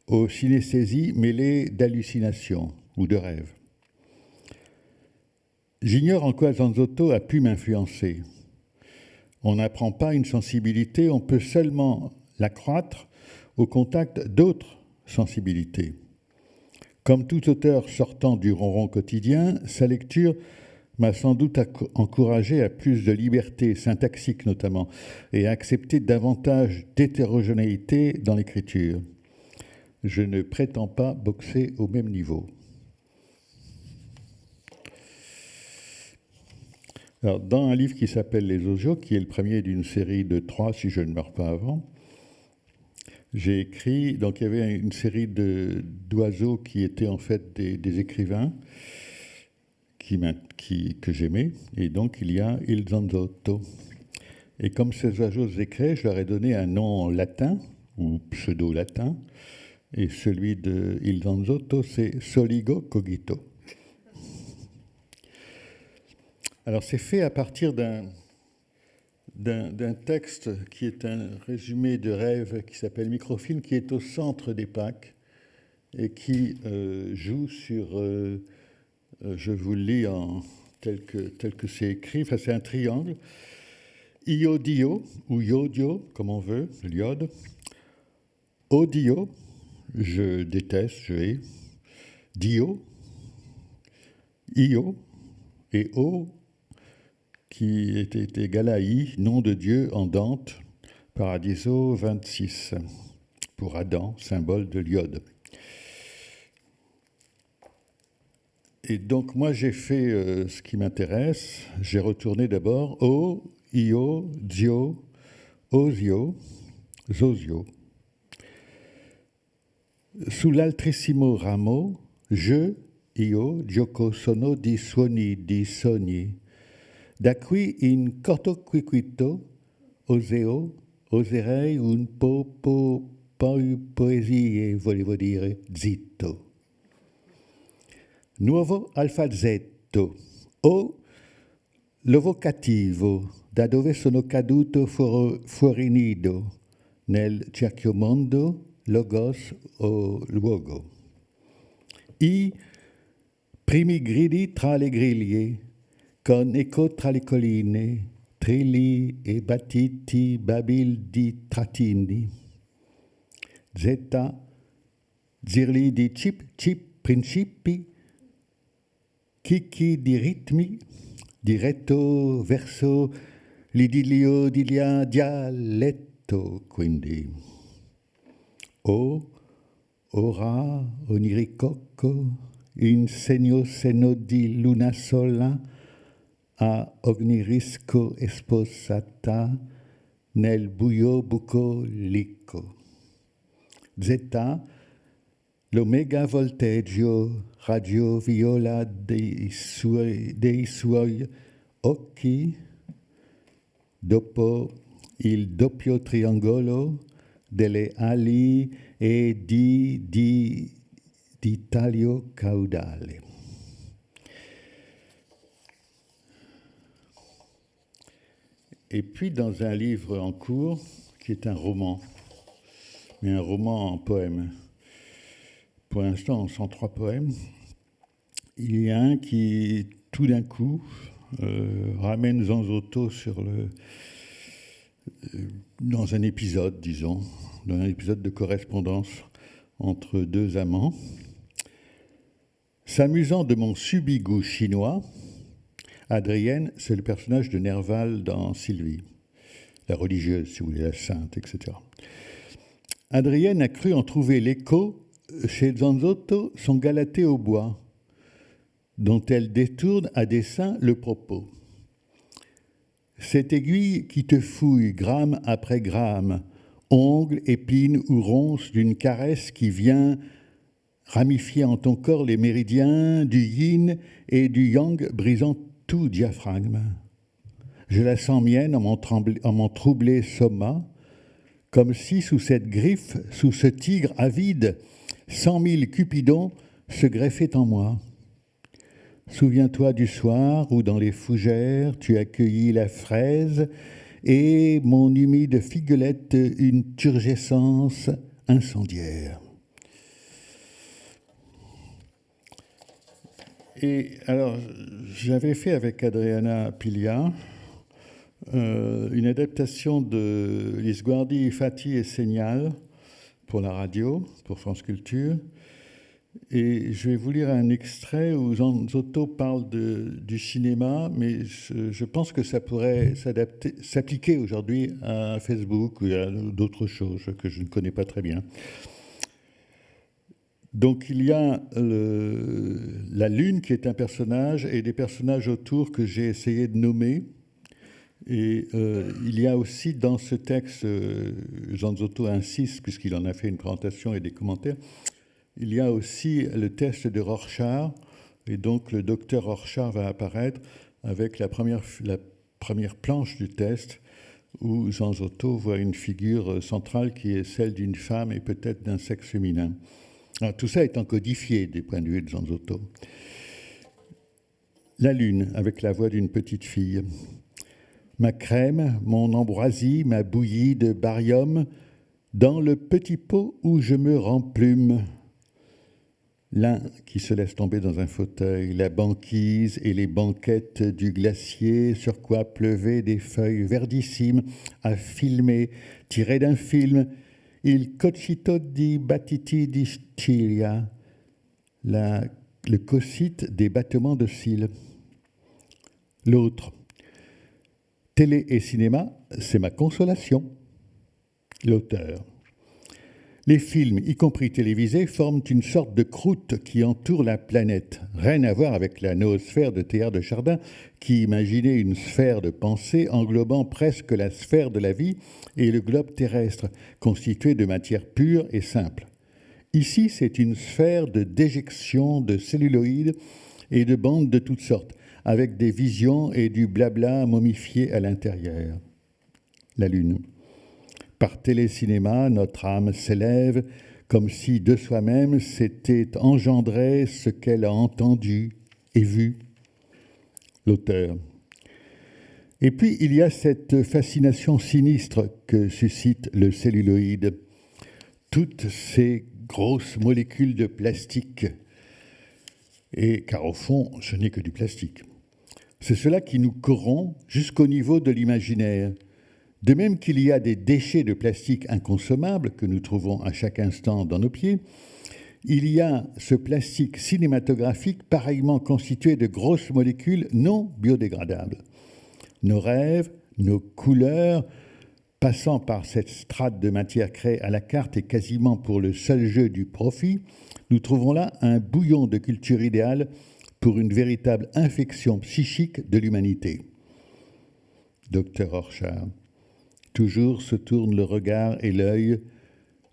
aux synesthésies mêlées d'hallucinations ou de rêves. J'ignore en quoi Zanzotto a pu m'influencer. On n'apprend pas une sensibilité, on peut seulement l'accroître au contact d'autres sensibilités. Comme tout auteur sortant du ronron quotidien, sa lecture m'a sans doute encouragé à plus de liberté syntaxique notamment et à accepter davantage d'hétérogénéité dans l'écriture. Je ne prétends pas boxer au même niveau. Alors, dans un livre qui s'appelle Les Osios, qui est le premier d'une série de 3, si je ne meurs pas avant, j'ai écrit, donc il y avait une série d'oiseaux qui étaient en fait des écrivains que j'aimais, et donc il y a Il Zanzotto. Et comme ces oiseaux écrits, je leur ai donné un nom latin, ou pseudo-latin, et celui de Il Zanzotto, c'est Soligo Cogito. Alors c'est fait à partir d'un texte qui est un résumé de rêve qui s'appelle Microfilm, qui est au centre des Pâques et qui joue sur, je vous le lis tel que c'est écrit, enfin c'est un triangle, Io-Dio, ou Io-Dio, comme on veut, l'iode, O-Dio, je déteste, je hais, Dio, Io, et O, qui était égal à I, nom de Dieu en Dante, Paradiso 26, pour Adam, symbole de l'iode. Et donc moi j'ai fait ce qui m'intéresse, j'ai retourné d'abord O, Io, Zio, Osio, Zosio. Sull'altrissimo ramo, je, io, gioco sono di suoni, di sogni. Da qui in cortoquiquito oseo, oserei un po' poesie, volevo dire, zitto. Nuovo alfazetto, o l'ovocativo, da dove sono caduto fuori nido, nel cerchiomondo, logos o luogo. I primi gridi tra le griglie, con eco tra le colline, trilli e battiti, babil di trattini. Zeta, zirli di cip cip principi, chicchi di ritmi, diretto verso l'idillio dialetto, quindi. O, ora, oniricocco, in segno seno di luna sola, a ognirisco esposata nel buio bucolico. Zeta, l'omega volteggio radio viola dei suoi occhi, dopo il doppio triangolo delle ali e di taglio caudale. Et puis dans un livre en cours, qui est un roman, mais un roman en poème. Pour l'instant, on sent 3 poèmes. Il y a un qui, tout d'un coup, ramène Zanzotto dans un épisode, disons, dans un épisode de correspondance entre 2 amants. S'amusant de mon subigout chinois, Adrienne, c'est le personnage de Nerval dans Sylvie, la religieuse, si vous voulez, la sainte, etc. Adrienne a cru en trouver l'écho chez Zanzotto, son Galatée au bois, dont elle détourne à dessein le propos. Cette aiguille qui te fouille gramme après gramme, ongle, épine ou ronce d'une caresse qui vient ramifier en ton corps les méridiens du yin et du yang, brisant tout diaphragme. Je la sens mienne en mon troublé soma, comme si sous cette griffe, sous ce tigre avide, 100 000 cupidons se greffaient en moi. Souviens-toi du soir où dans les fougères tu accueillis la fraise et mon humide figuelette une turgescence incendiaire. Et alors, j'avais fait avec Adriana Piglia une adaptation de Lisguardi, Fati et Segnal pour la radio, pour France Culture. Et je vais vous lire un extrait où Zanzotto parle du cinéma, mais je pense que ça pourrait s'appliquer aujourd'hui à Facebook ou à d'autres choses que je ne connais pas très bien. Donc il y a la Lune qui est un personnage et des personnages autour que j'ai essayé de nommer. Et il y a aussi dans ce texte, Zanzotto insiste, puisqu'il en a fait une présentation et des commentaires, il y a aussi le test de Rorschach, et donc le docteur Rorschach va apparaître avec la première planche du test, où Zanzotto voit une figure centrale qui est celle d'une femme et peut-être d'un sexe féminin. Alors, tout ça étant codifié des points de vue de Zanzotto. La Lune, avec la voix d'une petite fille. Ma crème, mon ambroisie, ma bouillie de barium, dans le petit pot où je me remplume. L'un qui se laisse tomber dans un fauteuil, la banquise et les banquettes du glacier sur quoi pleuvaient des feuilles verdissimes à filmer, tirées d'un film, il cocito di battiti di ciglia, le cocyte des battements de cils. L'autre, télé et cinéma, c'est ma consolation. L'auteur. Les films, y compris télévisés, forment une sorte de croûte qui entoure la planète. Rien à voir avec la noosphère de Théard de Chardin, qui imaginait une sphère de pensée englobant presque la sphère de la vie et le globe terrestre, constitué de matière pure et simple. Ici, c'est une sphère de déjection de celluloïdes et de bandes de toutes sortes, avec des visions et du blabla momifié à l'intérieur. La lune. Par télécinéma, notre âme s'élève comme si de soi-même s'était engendré ce qu'elle a entendu et vu. L'auteur. Et puis, il y a cette fascination sinistre que suscite le celluloïd. Toutes ces grosses molécules de plastique. Et car au fond, ce n'est que du plastique. C'est cela qui nous corrompt jusqu'au niveau de l'imaginaire. De même qu'il y a des déchets de plastique inconsommables que nous trouvons à chaque instant dans nos pieds, il y a ce plastique cinématographique pareillement constitué de grosses molécules non biodégradables. Nos rêves, nos couleurs, passant par cette strate de matière créée à la carte et quasiment pour le seul jeu du profit, nous trouvons là un bouillon de culture idéale pour une véritable infection psychique de l'humanité. Docteur Rorschach, toujours se tourne le regard et l'œil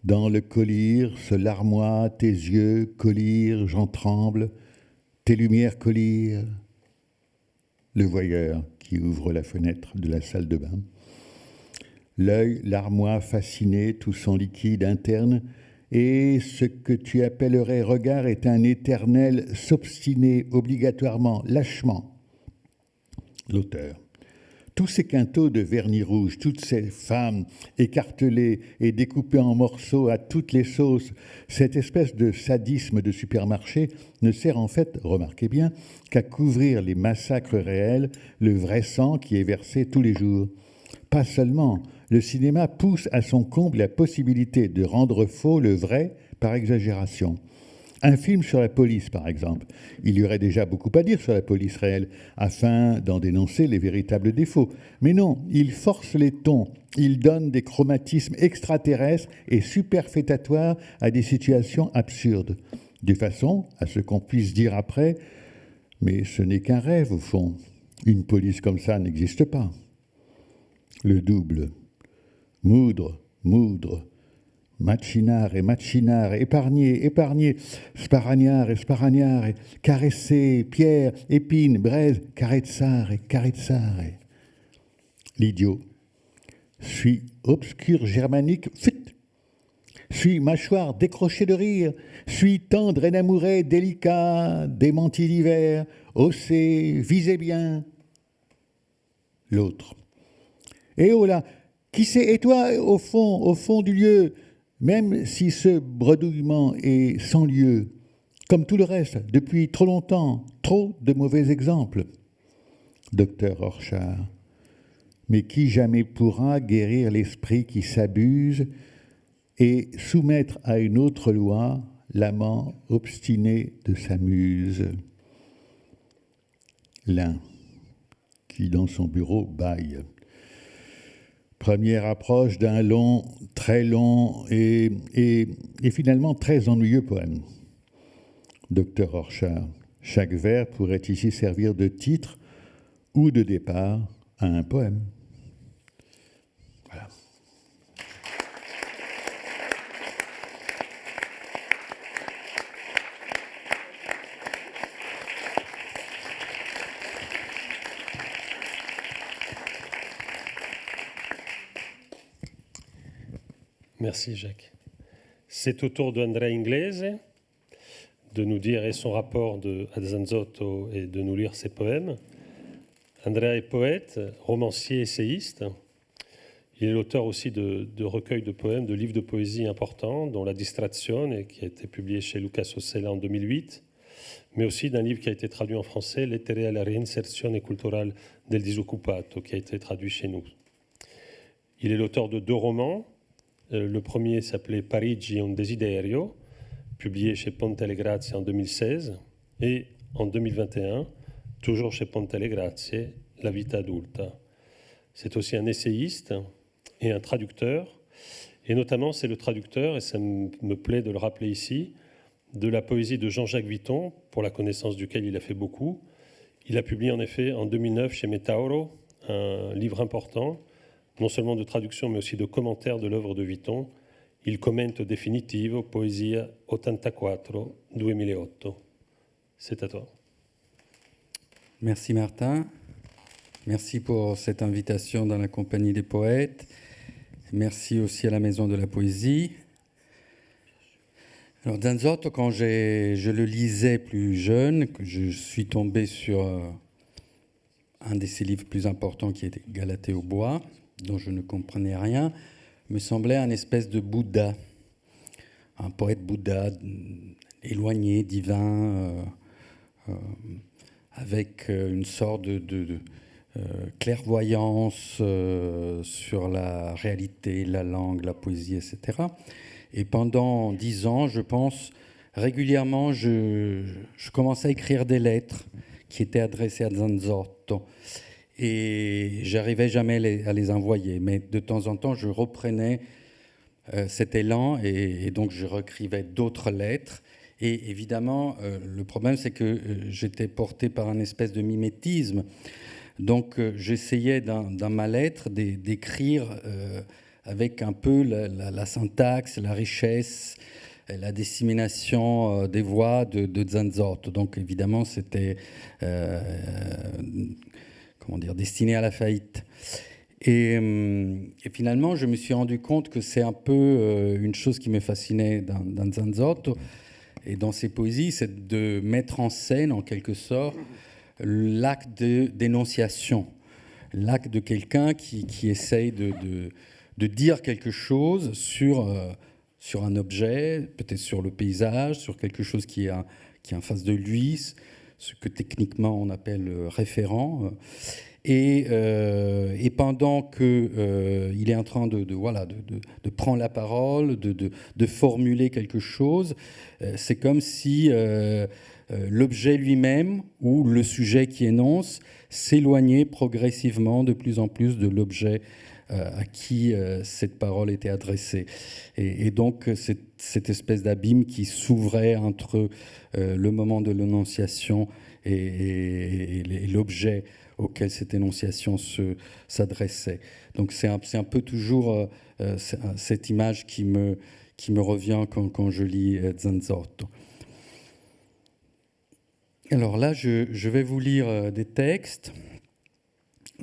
dans le collyre, ce larmois, tes yeux, collyre, j'en tremble, tes lumières, collyre. Le voyeur qui ouvre la fenêtre de la salle de bain. L'œil, l'armoire fasciné, tout son liquide interne, et ce que tu appellerais regard est un éternel s'obstiner obligatoirement, lâchement. L'auteur. Tous ces quintaux de vernis rouge, toutes ces femmes écartelées et découpées en morceaux à toutes les sauces, cette espèce de sadisme de supermarché ne sert en fait, remarquez bien, qu'à couvrir les massacres réels, le vrai sang qui est versé tous les jours. Pas seulement, le cinéma pousse à son comble la possibilité de rendre faux le vrai par exagération. Un film sur la police, par exemple. Il y aurait déjà beaucoup à dire sur la police réelle, afin d'en dénoncer les véritables défauts. Mais non, il force les tons, il donne des chromatismes extraterrestres et superfétatoires à des situations absurdes, de façon à ce qu'on puisse dire après « mais ce n'est qu'un rêve, au fond. Une police comme ça n'existe pas. » Le double. Moudre, moudre. Machinare, épargner, sparagnare, caresser, pierre, épine, braise, carezzare. L'idiot. Suis obscur germanique, fit. Suis mâchoire décrochée de rire. Suis tendre et amoureux, délicat, démenti d'hiver, ossé, visez bien. L'autre. Eh oh là, qui c'est? Et toi, au fond du lieu? Même si ce bredouillement est sans lieu, comme tout le reste, depuis trop longtemps, trop de mauvais exemples. Docteur Rorschach, mais qui jamais pourra guérir l'esprit qui s'abuse et soumettre à une autre loi l'amant obstiné de sa muse? L'un, qui dans son bureau bâille. Première approche d'un long, très long et finalement très ennuyeux poème. Docteur Rorschach, chaque vers pourrait ici servir de titre ou de départ à un poème. Voilà. Merci Jacques. C'est au tour d'Andrea Inglese de nous dire et son rapport à Zanzotto et de nous lire ses poèmes. Andrea est poète, romancier, essayiste. Il est l'auteur aussi de recueils de poèmes, de livres de poésie importants, dont La Distrazione, qui a été publié chez Lucas Ossella en 2008, mais aussi d'un livre qui a été traduit en français, Lettere alla reinserzione culturale del disoccupato, qui a été traduit chez nous. Il est l'auteur de 2 romans. Le premier s'appelait Parigi un desiderio, publié chez Ponte alle Grazie en 2016, et en 2021, toujours chez Ponte alle Grazie, La vita adulta. C'est aussi un essayiste et un traducteur, et notamment c'est le traducteur, et ça me plaît de le rappeler ici, de la poésie de Jean-Jacques Vuitton, pour la connaissance duquel il a fait beaucoup. Il a publié en effet en 2009 chez Metauro un livre important, non seulement de traduction, mais aussi de commentaires de l'œuvre de Vuitton, Il commento definitivo, Poesia 84, 2008. C'est à toi. Merci Martin. Merci pour cette invitation dans la compagnie des poètes. Merci aussi à la Maison de la Poésie. Alors Zanzotto, quand je le lisais plus jeune, je suis tombé sur un de ses livres plus importants qui était Galatée au bois, dont je ne comprenais rien, me semblait un espèce de Bouddha, un poète Bouddha, éloigné, divin, avec une sorte de clairvoyance sur la réalité, la langue, la poésie, etc. Et pendant 10 ans, je pense, régulièrement, je commençais à écrire des lettres qui étaient adressées à Zanzotto. Et j'arrivais jamais à les envoyer. Mais de temps en temps, je reprenais cet élan et donc je réécrivais d'autres lettres. Et évidemment, le problème, c'est que j'étais porté par un espèce de mimétisme. Donc j'essayais dans ma lettre d'écrire avec un peu la syntaxe, la richesse, la dissémination des voix de Zanzotto. Donc évidemment, c'était destiné à la faillite. Et finalement, je me suis rendu compte que c'est un peu une chose qui me fascinait dans Zanzotto et dans ses poésies, c'est de mettre en scène, en quelque sorte, l'acte de dénonciation, l'acte de quelqu'un qui essaye de dire quelque chose sur un objet, peut-être sur le paysage, sur quelque chose qui est en face de lui, ce que techniquement on appelle référent. Et pendant qu'il est en train de prendre la parole, de formuler quelque chose, c'est comme si l'objet lui-même ou le sujet qui énonce s'éloignait progressivement de plus en plus de l'objet à qui cette parole était adressée. Et donc, cette espèce d'abîme qui s'ouvrait entre le moment de l'énonciation et l'objet auquel cette énonciation s'adressait. Donc c'est un peu toujours cette image qui me revient quand je lis Zanzotto. Alors là, je vais vous lire des textes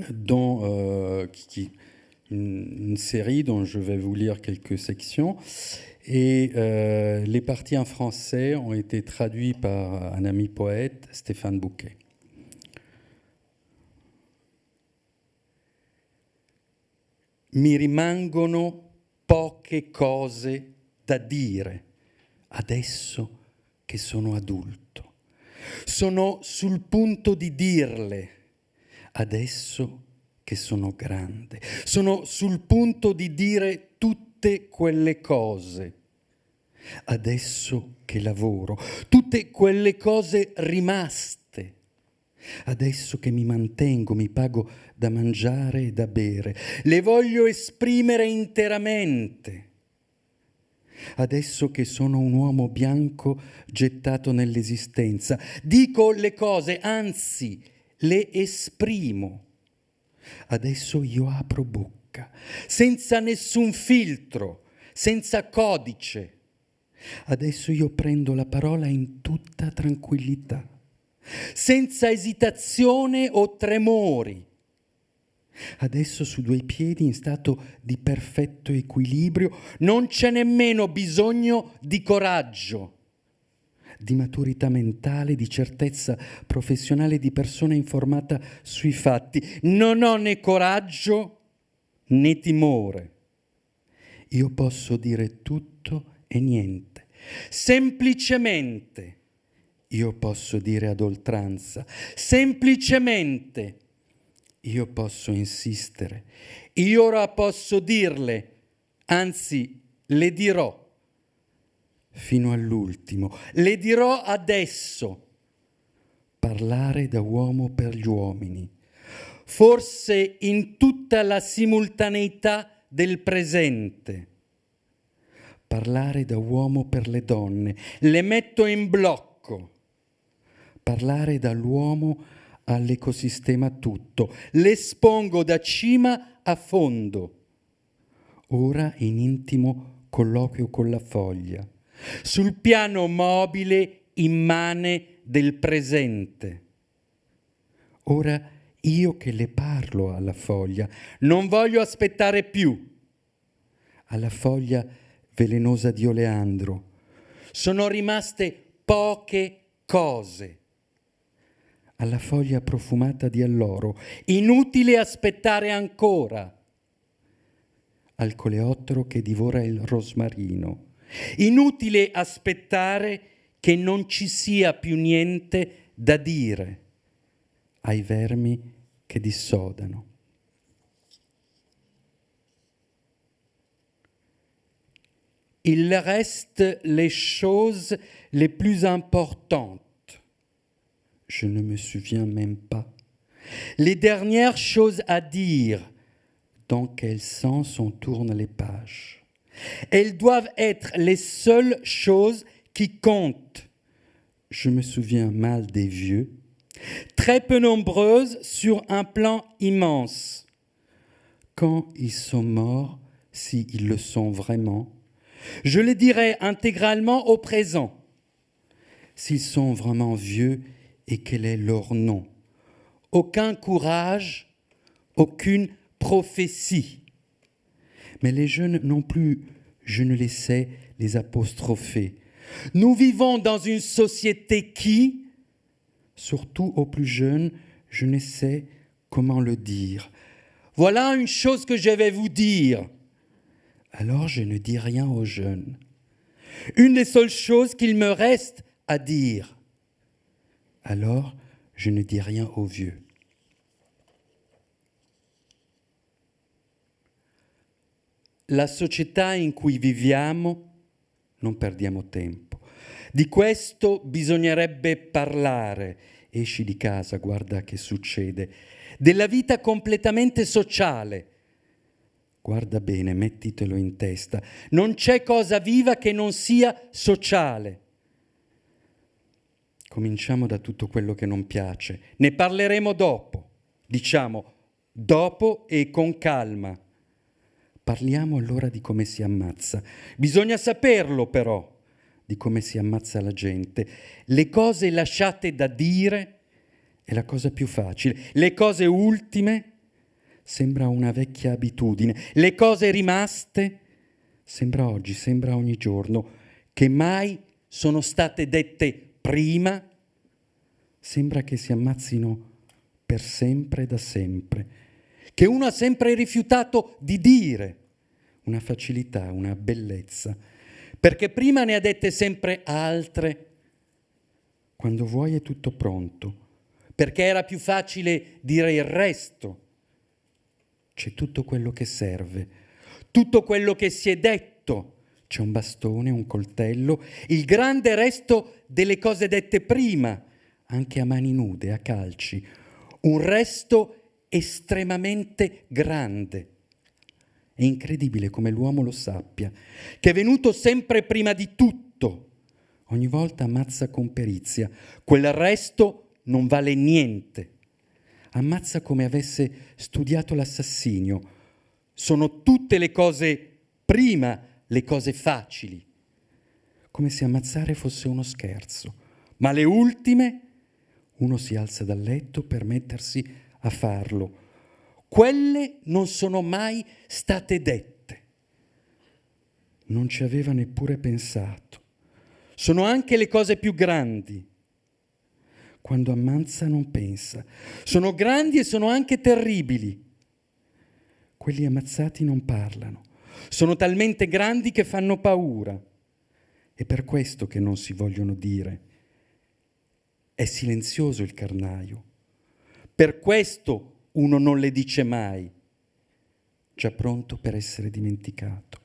dont une série dont je vais vous lire quelques sections. Et les parties en français ont été traduites par un ami poète, Stéphane Bouquet. Mi rimangono poche cose da dire adesso che sono adulto. Sono sul punto di dirle adesso che sono grande. Sono sul punto di dire tutte quelle cose adesso che lavoro, tutte quelle cose rimaste. Adesso che mi mantengo, mi pago da mangiare e da bere, le voglio esprimere interamente. Adesso che sono un uomo bianco gettato nell'esistenza, dico le cose, anzi, le esprimo. Adesso io apro bocca, senza nessun filtro, senza codice. Adesso io prendo la parola in tutta tranquillità, senza esitazione o tremori. Adesso su 2 piedi in stato di perfetto equilibrio, non c'è nemmeno bisogno di coraggio, di maturità mentale, di certezza professionale, di persona informata sui fatti. Non ho né coraggio né timore. Io posso dire tutto e niente. Semplicemente io posso dire ad oltranza. Semplicemente io posso insistere. Io ora posso dirle, anzi le dirò fino all'ultimo. Le dirò adesso. Parlare da uomo per gli uomini. Forse in tutta la simultaneità del presente. Parlare da uomo per le donne. Le metto in blocco. Parlare dall'uomo all'ecosistema tutto. L'espongo da cima a fondo. Ora in intimo colloquio con la foglia. Sul piano mobile immane del presente. Ora io che le parlo alla foglia, non voglio aspettare più. Alla foglia velenosa di oleandro sono rimaste poche cose. Alla foglia profumata di alloro, inutile aspettare ancora. Al coleottero che divora il rosmarino, inutile aspettare che non ci sia più niente da dire. Ai vermi che dissodano. Il reste les choses les plus importantes. Je ne me souviens même pas. Les dernières choses à dire. Dans quel sens on tourne les pages? Elles doivent être les seules choses qui comptent. Je me souviens mal des vieux. Très peu nombreuses sur un plan immense. Quand ils sont morts, s'ils le sont vraiment, je les dirai intégralement au présent. S'ils sont vraiment vieux, et quel est leur nom? Aucun courage, aucune prophétie. Mais les jeunes non plus, je ne les sais les apostropher. Nous vivons dans une société qui, surtout aux plus jeunes, je ne sais comment le dire. Voilà une chose que je vais vous dire. Alors je ne dis rien aux jeunes. Une des seules choses qu'il me reste à dire. Alors je ne dis rien aux vieux. La società in cui viviamo, non perdiamo tempo. Di questo bisognerebbe parlare. Esci di casa, guarda che succede. Della vita completamente sociale. Guarda bene, mettitelo in testa. Non c'è cosa viva che non sia sociale. Cominciamo da tutto quello che non piace. Ne parleremo dopo. Diciamo dopo e con calma. Parliamo allora di come si ammazza. Bisogna saperlo però, di come si ammazza la gente. Le cose lasciate da dire è la cosa più facile. Le cose ultime sembra una vecchia abitudine. Le cose rimaste sembra oggi, sembra ogni giorno, che mai sono state dette prima. Sembra che si ammazzino per sempre e da sempre. Che uno ha sempre rifiutato di dire, una facilità, una bellezza, perché prima ne ha dette sempre altre, quando vuoi è tutto pronto, perché era più facile dire il resto. C'è tutto quello che serve, tutto quello che si è detto, c'è un bastone, un coltello, il grande resto delle cose dette prima, anche a mani nude, a calci, un resto estremamente grande. È incredibile come l'uomo lo sappia, che è venuto sempre prima di tutto. Ogni volta ammazza con perizia. Quel resto non vale niente. Ammazza come avesse studiato l'assassinio. Sono tutte le cose prima, le cose facili. Come se ammazzare fosse uno scherzo. Ma le ultime, uno si alza dal letto per mettersi a farlo. Quelle non sono mai state dette. Non ci aveva neppure pensato. Sono anche le cose più grandi. Quando ammazza non pensa. Sono grandi e sono anche terribili. Quelli ammazzati non parlano. Sono talmente grandi che fanno paura. È per questo che non si vogliono dire. È silenzioso il carnaio. Per questo uno non le dice mai, già pronto per essere dimenticato.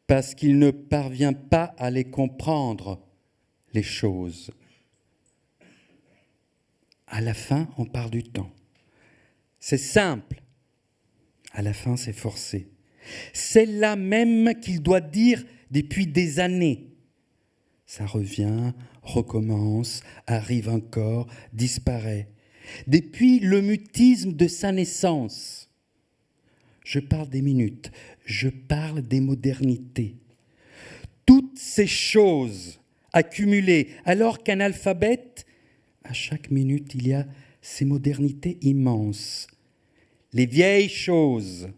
Parce qu'il ne parvient pas à les comprendre, les choses. À la fin, on parle du temps. C'est simple. À la fin, c'est forcé. C'est là même qu'il doit dire depuis des années. Ça revient, recommence, arrive encore, disparaît. Depuis le mutisme de sa naissance. Je parle des minutes, je parle des modernités. Toutes ces choses accumulées, alors qu'un alphabet, à chaque minute, il y a ces modernités immenses. Les vieilles choses,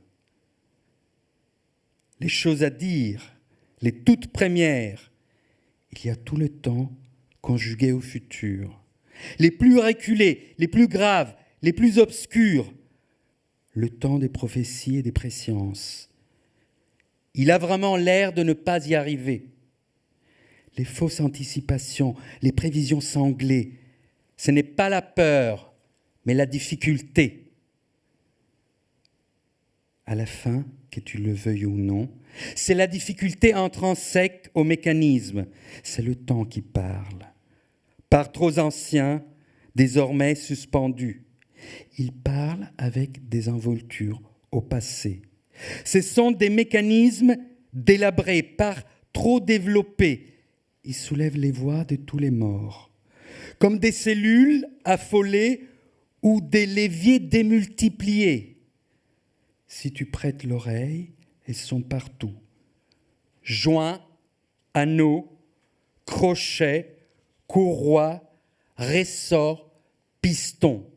les choses à dire, les toutes premières. Il y a tout le temps conjugué au futur. Les plus reculés, les plus graves, les plus obscurs. Le temps des prophéties et des présciences. Il a vraiment l'air de ne pas y arriver. Les fausses anticipations, les prévisions sanglées, ce n'est pas la peur, mais la difficulté. À la fin, que tu le veuilles ou non, c'est la difficulté intrinsèque au mécanisme. C'est le temps qui parle. Par trop ancien, désormais suspendu. Il parle avec des involtures au passé. Ce sont des mécanismes délabrés, par trop développés. Ils soulèvent les voix de tous les morts. Comme des cellules affolées ou des leviers démultipliés. Si tu prêtes l'oreille, elles sont partout. Joints, anneaux, crochets, courroies, ressorts, pistons.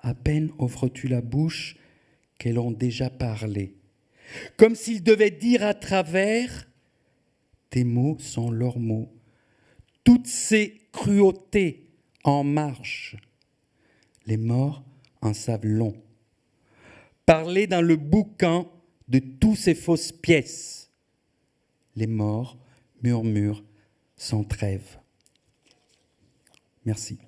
À peine offres-tu la bouche qu'elles ont déjà parlé. Comme s'ils devaient dire à travers, tes mots sont leurs mots. Toutes ces cruautés en marche. Les morts en savent long. Parler dans le boucan de toutes ces fausses pièces. Les morts murmurent sans trêve. Merci.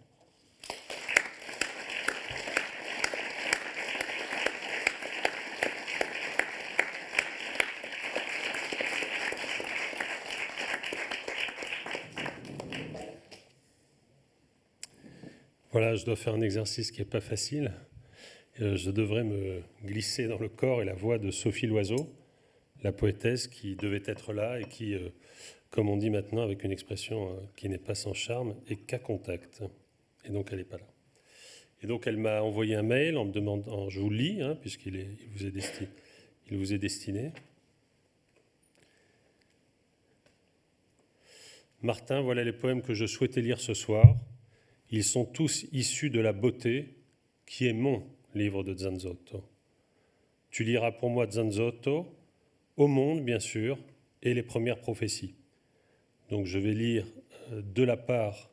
Voilà, je dois faire un exercice qui n'est pas facile. Je devrais me glisser dans le corps et la voix de Sophie Loiseau, la poétesse qui devait être là et qui, comme on dit maintenant avec une expression qui n'est pas sans charme, est qu'à contact. Et donc elle n'est pas là. Et donc elle m'a envoyé un mail en me demandant, je vous le lis, puisqu'il vous est destiné. Martin, voilà les poèmes que je souhaitais lire ce soir. Ils sont tous issus de La Beauté, qui est mon livre de Zanzotto. Tu liras pour moi Zanzotto, Au Monde, bien sûr, et les premières prophéties. Donc je vais lire de la part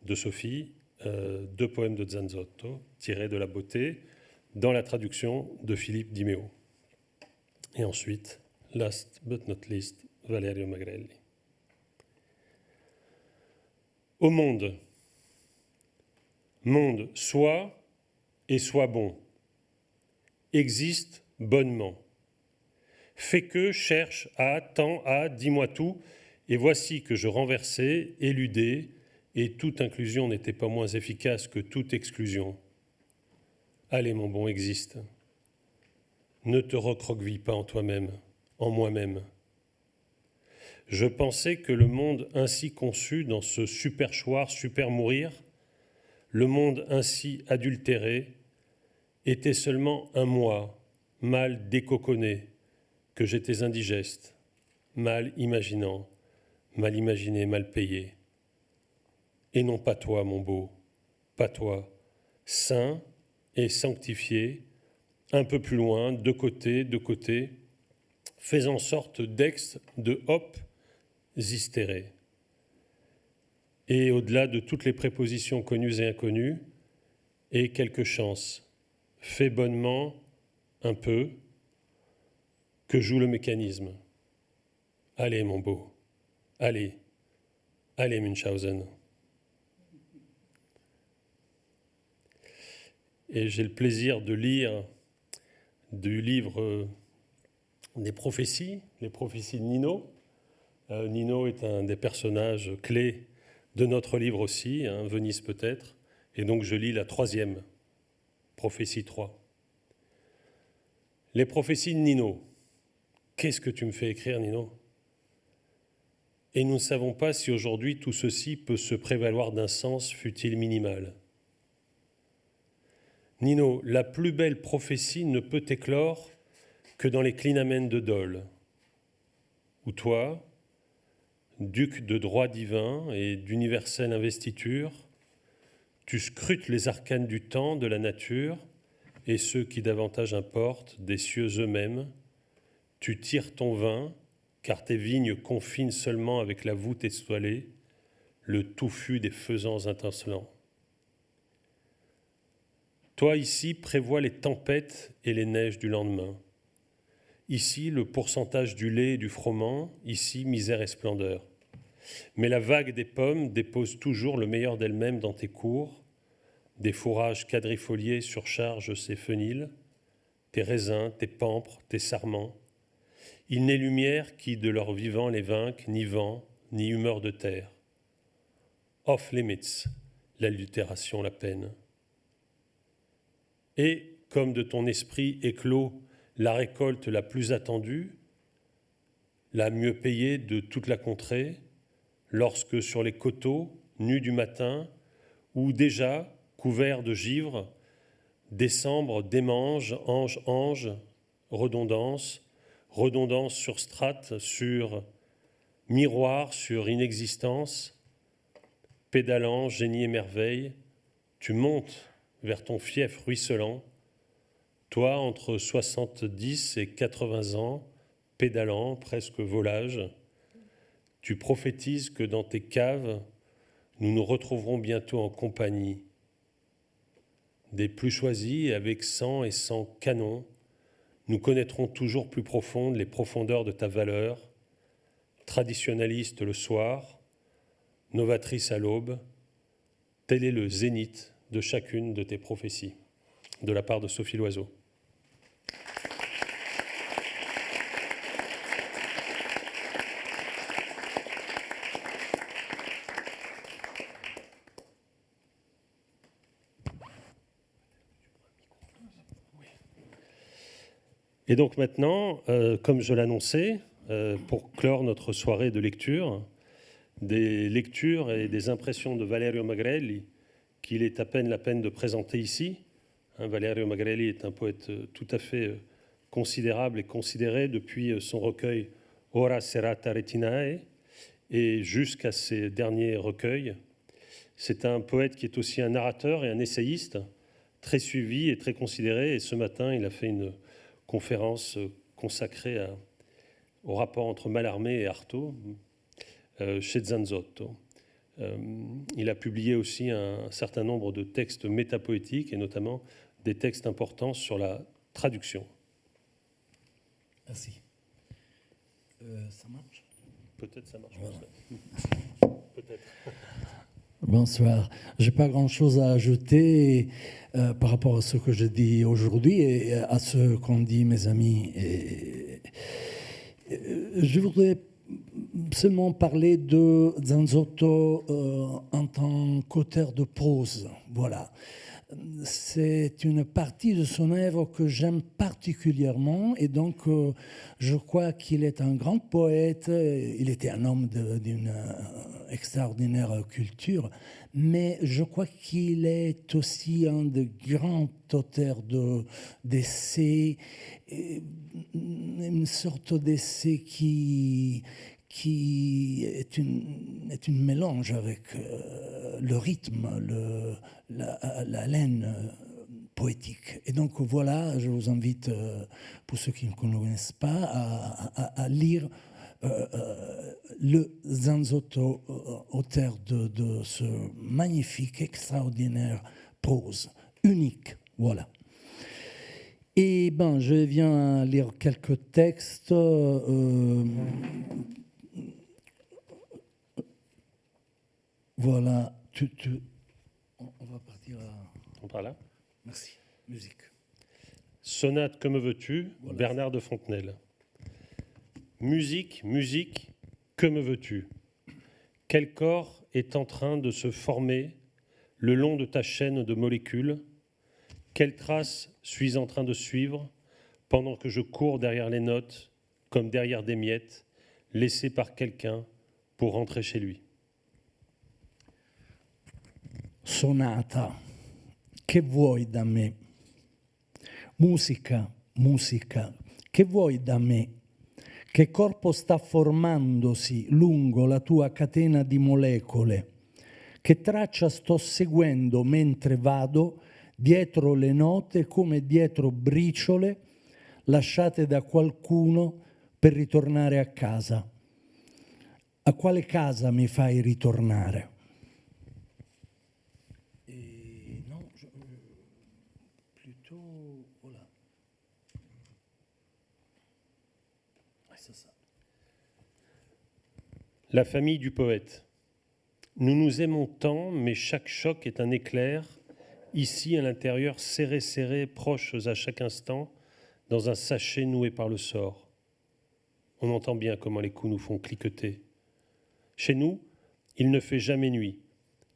de Sophie 2 poèmes de Zanzotto, tirés de La Beauté, dans la traduction de Philippe Di Meo. Et ensuite, last but not least, Valerio Magrelli. Au monde. Monde, sois et sois bon. Existe bonnement. Fais que, cherche à, tends à, dis-moi tout, et voici que je renversais, éludais, et toute inclusion n'était pas moins efficace que toute exclusion. Allez, mon bon, existe. Ne te recroqueville pas en toi-même, en moi-même. Je pensais que le monde ainsi conçu dans ce superchoir, super mourir, le monde ainsi adultéré, était seulement un moi, mal décoconné, que j'étais indigeste, mal imaginant, mal imaginé, mal payé. Et non pas toi, mon beau, pas toi, saint et sanctifié, un peu plus loin, de côté, faisant sorte d'ex, de hop, zistéré. Et au-delà de toutes les prépositions connues et inconnues, et quelques chances, fais bonnement, un peu, que joue le mécanisme. Allez, mon beau, allez, allez, Munchausen. Et j'ai le plaisir de lire du livre des prophéties, les prophéties de Nino. Nino est un des personnages clés de notre livre aussi, Venise peut-être, et donc je lis la 3e, prophétie 3. Les prophéties de Nino. Qu'est-ce que tu me fais écrire, Nino ? Et nous ne savons pas si aujourd'hui tout ceci peut se prévaloir d'un sens, fût-il minimal. Nino, la plus belle prophétie ne peut éclore que dans les clinamènes de Dole, où toi, duc de droit divin et d'universelle investiture, tu scrutes les arcanes du temps, de la nature, et ceux qui davantage importent, des cieux eux-mêmes. Tu tires ton vin, car tes vignes confinent seulement avec la voûte étoilée le touffu des faisans intincelants. Toi, ici, prévois les tempêtes et les neiges du lendemain. Ici, le pourcentage du lait et du froment, ici, misère et splendeur. Mais la vague des pommes dépose toujours le meilleur d'elle-même dans tes cours. Des fourrages quadrifoliés surchargent ses fenils, tes raisins, tes pampres, tes sarments. Il n'est lumière qui de leur vivant les vainque, ni vent, ni humeur de terre. Off limits, l'allitération, la peine. Et, comme de ton esprit éclot la récolte la plus attendue, la mieux payée de toute la contrée, lorsque sur les coteaux, nus du matin, ou déjà, couverts de givre, décembre démange, ange, redondance sur strate, sur miroir, sur inexistence, pédalant, génie et merveille, tu montes vers ton fief ruisselant, toi entre 70 et 80 ans, pédalant, presque volage, tu prophétises que dans tes caves, nous nous retrouverons bientôt en compagnie des plus choisis, et avec 100 et 100 canons, nous connaîtrons toujours plus profondes les profondeurs de ta valeur, traditionnaliste le soir, novatrice à l'aube, tel est le zénith de chacune de tes prophéties, de la part de Sophie Loiseau. Et donc maintenant, comme je l'annonçais, pour clore notre soirée de lecture, des lectures et des impressions de Valerio Magrelli, qu'il est à peine la peine de présenter ici. Valerio Magrelli est un poète tout à fait considérable et considéré depuis son recueil Ora serata retinae et jusqu'à ses derniers recueils. C'est un poète qui est aussi un narrateur et un essayiste, très suivi et très considéré. Et ce matin, il a fait une conférence consacrée au rapport entre Mallarmé et Artaud chez Zanzotto. Il a publié aussi un certain nombre de textes métapoétiques et notamment des textes importants sur la traduction. Merci. Ça marche ? Peut-être ça marche. Voilà. Peut-être. Bonsoir. Je n'ai pas grand-chose à ajouter par rapport à ce que je dis aujourd'hui et à ce qu'ont dit mes amis. Je voudrais seulement parler de Zanzotto en tant qu'auteur de prose. Voilà. C'est une partie de son œuvre que j'aime particulièrement et donc je crois qu'il est un grand poète. Il était un homme d'une extraordinaire culture, mais je crois qu'il est aussi un des grands auteurs d'essais, une sorte d'essai qui est une mélange avec le rythme, la laine poétique. Et donc voilà, je vous invite, pour ceux qui ne connaissent pas, à lire le Zanzotto, auteur de ce magnifique, extraordinaire prose, unique. Voilà. Et ben, je viens lire quelques textes. Voilà. On va partir à... On part là. Merci. Musique. Sonate que me veux-tu, Voilà. Bernard de Fontenelle. Musique, musique, que me veux-tu? Quel corps est en train de se former le long de ta chaîne de molécules? Quelle trace suis-je en train de suivre pendant que je cours derrière les notes, comme derrière des miettes, laissées par quelqu'un pour rentrer chez lui? Sonata, che vuoi da me? Musica, musica, che vuoi da me? Che corpo sta formandosi lungo la tua catena di molecole? Che traccia sto seguendo mentre vado dietro le note come dietro briciole lasciate da qualcuno per ritornare a casa? A quale casa mi fai ritornare? Non, plutôt, voilà. C'est ça. La famille du poète. Nous nous aimons tant, mais chaque choc est un éclair, ici à l'intérieur, serré, serré, proches à chaque instant, dans un sachet noué par le sort. On entend bien comment les coups nous font cliqueter. Chez nous, il ne fait jamais nuit.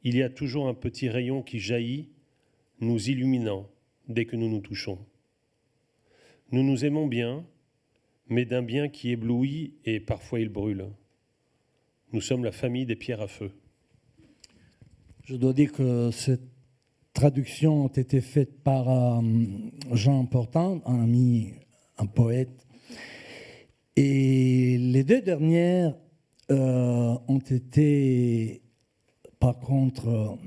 Il y a toujours un petit rayon qui jaillit, nous illuminant dès que nous nous touchons. Nous nous aimons bien, mais d'un bien qui éblouit et parfois il brûle. Nous sommes la famille des pierres à feu. Je dois dire que cette traduction a été faite par Jean Portant, un ami, un poète. Et les deux dernières ont été, par contre,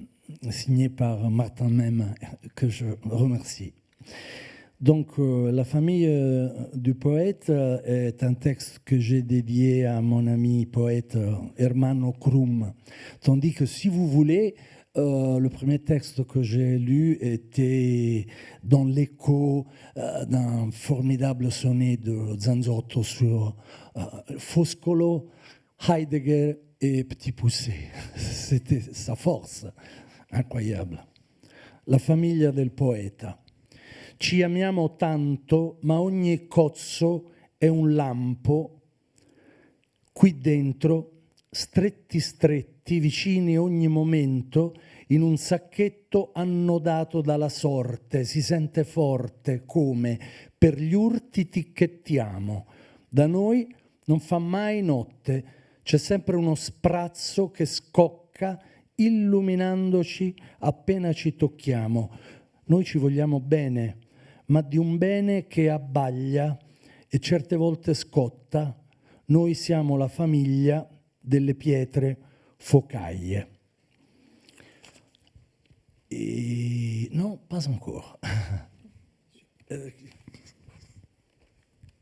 signées par Martin Même, que je remercie. Donc, La famille du poète est un texte que j'ai dédié à mon ami poète Ermanno Krum. Tandis que, si vous voulez, le premier texte que j'ai lu était dans l'écho d'un formidable sonnet de Zanzotto sur Foscolo, Heidegger et Petit Poucet. C'était sa force incroyable. La famiglia del poeta. Ci amiamo tanto, ma ogni cozzo è un lampo. Qui dentro, stretti stretti, vicini ogni momento, in un sacchetto annodato dalla sorte. Si sente forte come per gli urti ticchettiamo. Da noi non fa mai notte, c'è sempre uno sprazzo che scocca illuminandoci appena ci tocchiamo. Noi ci vogliamo bene, ma di un bene che abbaglia e certe volte scotta. Noi siamo la famiglia delle pietre focaie. Et non, pas encore.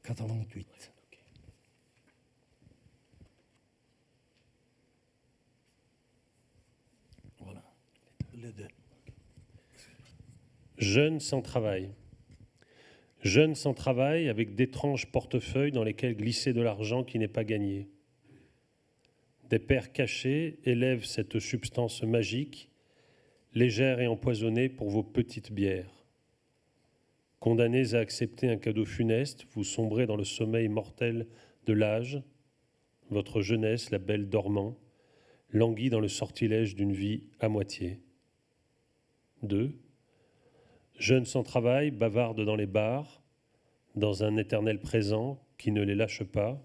88. Voilà, les deux. Jeunes sans travail. Jeunes sans travail avec d'étranges portefeuilles dans lesquels glisser de l'argent qui n'est pas gagné. Des pères cachés élèvent cette substance magique, légère et empoisonnée pour vos petites bières. Condamnés à accepter un cadeau funeste, vous sombrez dans le sommeil mortel de l'âge. Votre jeunesse, la belle dormant, languit dans le sortilège d'une vie à moitié. 2. Jeunes sans travail bavardent dans les bars, dans un éternel présent qui ne les lâche pas.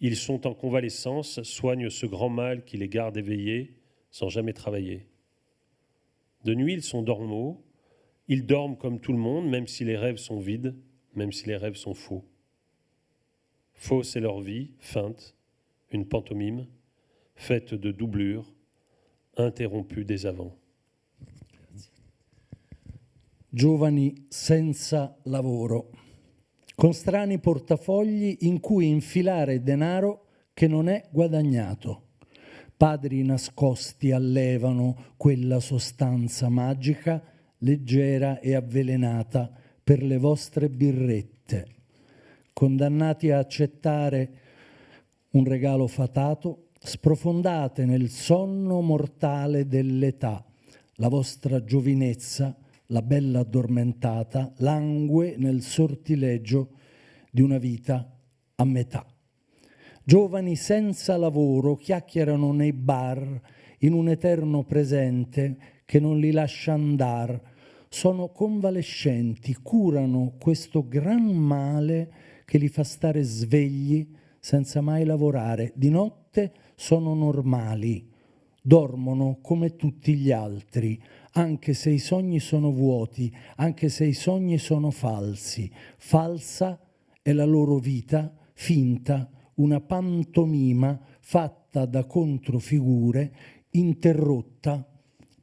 Ils sont en convalescence, soignent ce grand mal qui les garde éveillés sans jamais travailler. De nuit, ils sont dormeaux, ils dorment comme tout le monde, même si les rêves sont vides, même si les rêves sont faux. Fausse est leur vie, feinte, une pantomime, faite de doublures, interrompue dès avant. Giovani senza lavoro, con strani portafogli in cui infilare denaro che non è guadagnato. Padri nascosti allevano quella sostanza magica, leggera e avvelenata per le vostre birrette. Condannati a accettare un regalo fatato, sprofondate nel sonno mortale dell'età. La vostra giovinezza, la bella addormentata, langue nel sortileggio di una vita a metà. Giovani senza lavoro chiacchierano nei bar in un eterno presente che non li lascia andar. Sono convalescenti, curano questo gran male che li fa stare svegli senza mai lavorare. Di notte sono normali, dormono come tutti gli altri, anche se i sogni sono vuoti, anche se i sogni sono falsi. Falsa è la loro vita, finta, una pantomima fatta da controfigure interrotta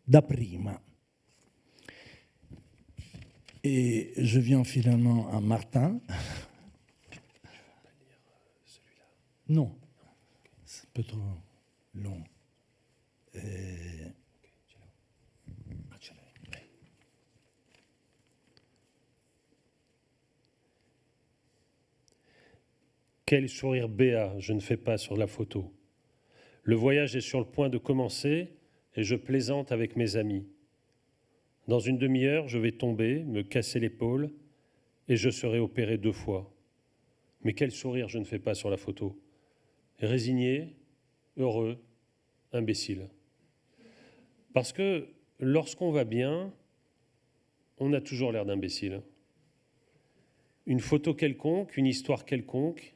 da prima. Et je viens finalement à Martin. Non, c'est un peu trop long. Quel sourire béat je ne fais pas sur la photo. Le voyage est sur le point de commencer et je plaisante avec mes amis. Dans une demi-heure, je vais tomber, me casser l'épaule et je serai opéré 2 fois. Mais quel sourire je ne fais pas sur la photo. Résigné, heureux, imbécile. Parce que lorsqu'on va bien, on a toujours l'air d'imbécile. Une photo quelconque, une histoire quelconque,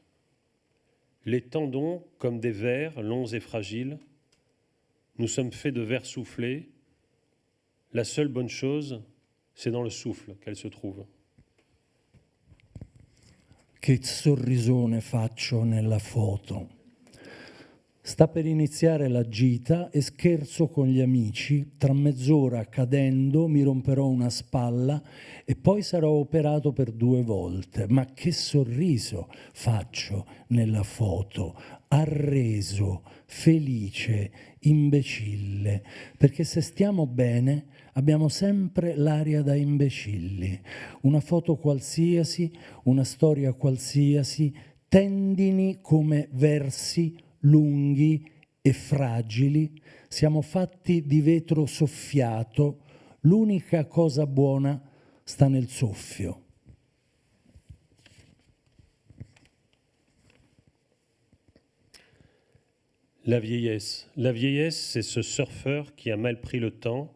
les tendons comme des vers longs et fragiles. Nous sommes faits de verre soufflé. La seule bonne chose, c'est dans le souffle qu'elle se trouve. Che sorrisone faccio nella foto. Sta per iniziare la gita e scherzo con gli amici. Tra mezz'ora, cadendo, mi romperò una spalla e poi sarò operato per 2 volte. Ma che sorriso faccio nella foto, arreso, felice, imbecille. Perché se stiamo bene abbiamo sempre l'aria da imbecilli. Una foto qualsiasi, una storia qualsiasi, tendini come versi lunghi e fragili, siamo fatti di vetro soffiato, l'unica cosa buona sta nel soffio. La vieillesse, c'est ce surfeur qui a mal pris le temps,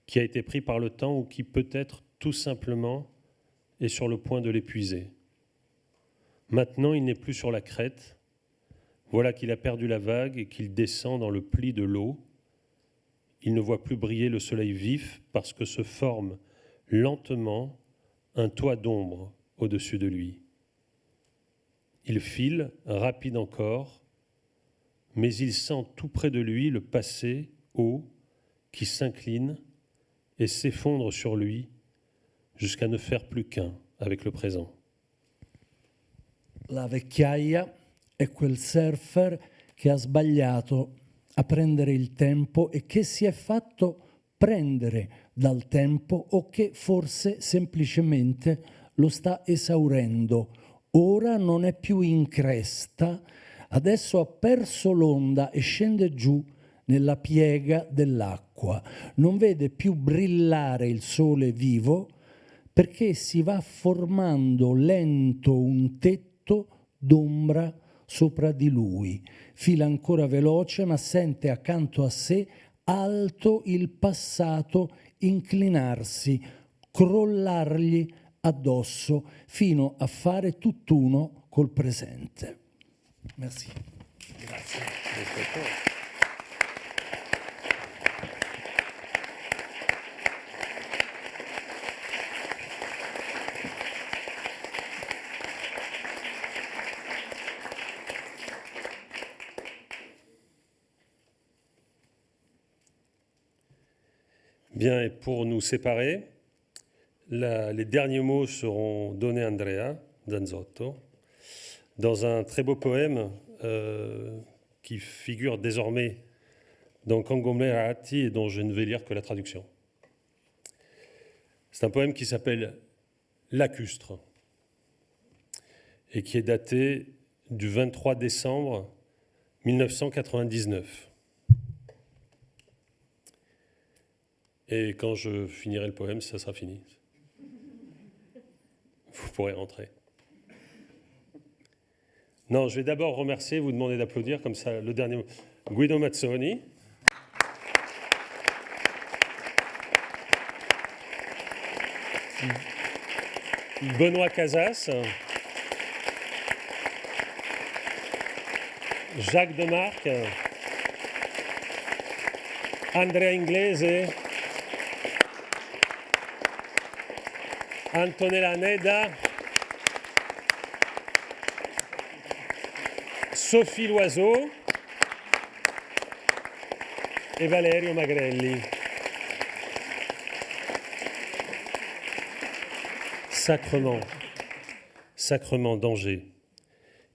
qui a été pris par le temps ou qui peut-être tout simplement est sur le point de l'épuiser. Maintenant, il n'est plus sur la crête. Voilà qu'il a perdu la vague et qu'il descend dans le pli de l'eau. Il ne voit plus briller le soleil vif parce que se forme lentement un toit d'ombre au-dessus de lui. Il file, rapide encore, mais il sent tout près de lui le passé haut qui s'incline et s'effondre sur lui jusqu'à ne faire plus qu'un avec le présent. La vecchiaia è quel surfer che ha sbagliato a prendere il tempo e che si è fatto prendere dal tempo o che forse semplicemente lo sta esaurendo. Ora non è più in cresta, adesso ha perso l'onda e scende giù nella piega dell'acqua. Non vede più brillare il sole vivo perché si va formando lento un tetto d'ombra sopra di lui. Fila ancora veloce, ma sente accanto a sé alto il passato inclinarsi, crollargli addosso, fino a fare tutt'uno col presente. Merci. Grazie. Bien, et pour nous séparer, les derniers mots seront donnés à Andrea Zanzotto dans un très beau poème qui figure désormais dans Congommerati et dont je ne vais lire que la traduction. C'est un poème qui s'appelle Lacustre et qui est daté du 23 décembre 1999. Et quand je finirai le poème, ça sera fini. Vous pourrez rentrer. Non, je vais d'abord remercier, vous demander d'applaudir, comme ça, le dernier mot. Guido Mazzoni. Benoît Casas. Jacques Demarque. Andrea Inglese. Antonella Neda, Sophie Loiseau et Valerio Magrelli. Sacrement, sacrement danger,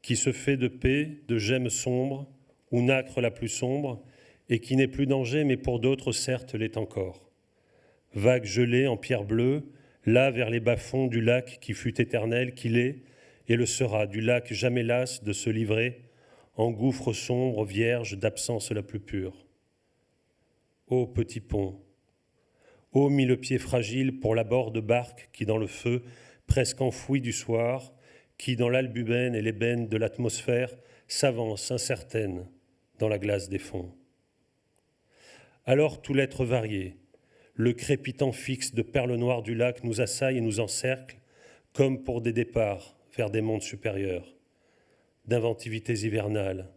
qui se fait de paix, de gemmes sombres, ou nacre la plus sombre, et qui n'est plus danger, mais pour d'autres, certes, l'est encore. Vague gelée en pierre bleue, là vers les bas-fonds du lac qui fut éternel, qu'il est, et le sera, du lac jamais las de se livrer, en gouffre sombre, vierge d'absence la plus pure. Ô petit pont, ô mille pieds fragiles pour l'abord de barque qui dans le feu, presque enfoui du soir, qui dans l'albumène et l'ébène de l'atmosphère s'avance incertaine dans la glace des fonds. Alors tout l'être varié, le crépitant fixe de perles noires du lac nous assaille et nous encercle, comme pour des départs vers des mondes supérieurs, d'inventivités hivernales,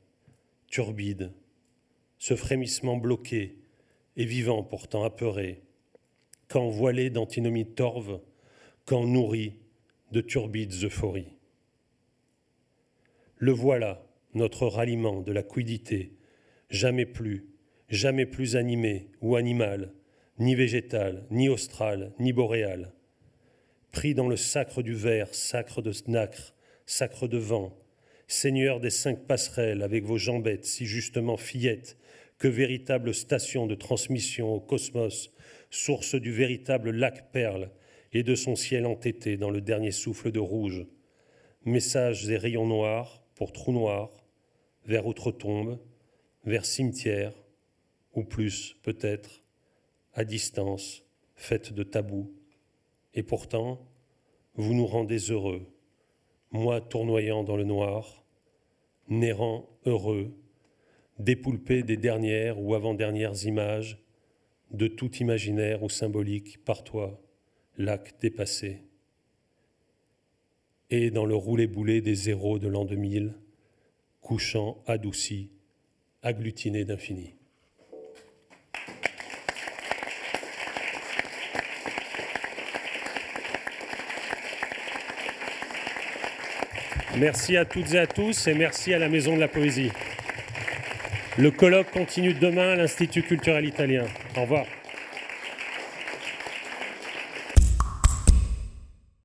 turbides, ce frémissement bloqué et vivant pourtant apeuré, quand voilé d'antinomies torves, quand nourri de turbides euphories. Le voilà, notre ralliement de la quiddité, jamais plus animé ou animal, ni végétal, ni austral, ni boréal. Pris dans le sacre du verre, sacre de nacre, sacre de vent, seigneur des 5 passerelles avec vos jambettes si justement fillettes, que véritable station de transmission au cosmos, source du véritable lac perle et de son ciel entêté dans le dernier souffle de rouge. Messages et rayons noirs pour trous noirs, vers outre-tombe, vers cimetière, ou plus peut-être, à distance, faite de tabous. Et pourtant, vous nous rendez heureux, moi tournoyant dans le noir, n'errant heureux, dépoulpé des dernières ou avant-dernières images, de tout imaginaire ou symbolique par toi, lac dépassé. Et dans le roulé-boulé des zéros de l'an 2000, couchant adouci, agglutiné d'infini. Merci à toutes et à tous et merci à la Maison de la Poésie. Le colloque continue demain à l'Institut culturel italien. Au revoir.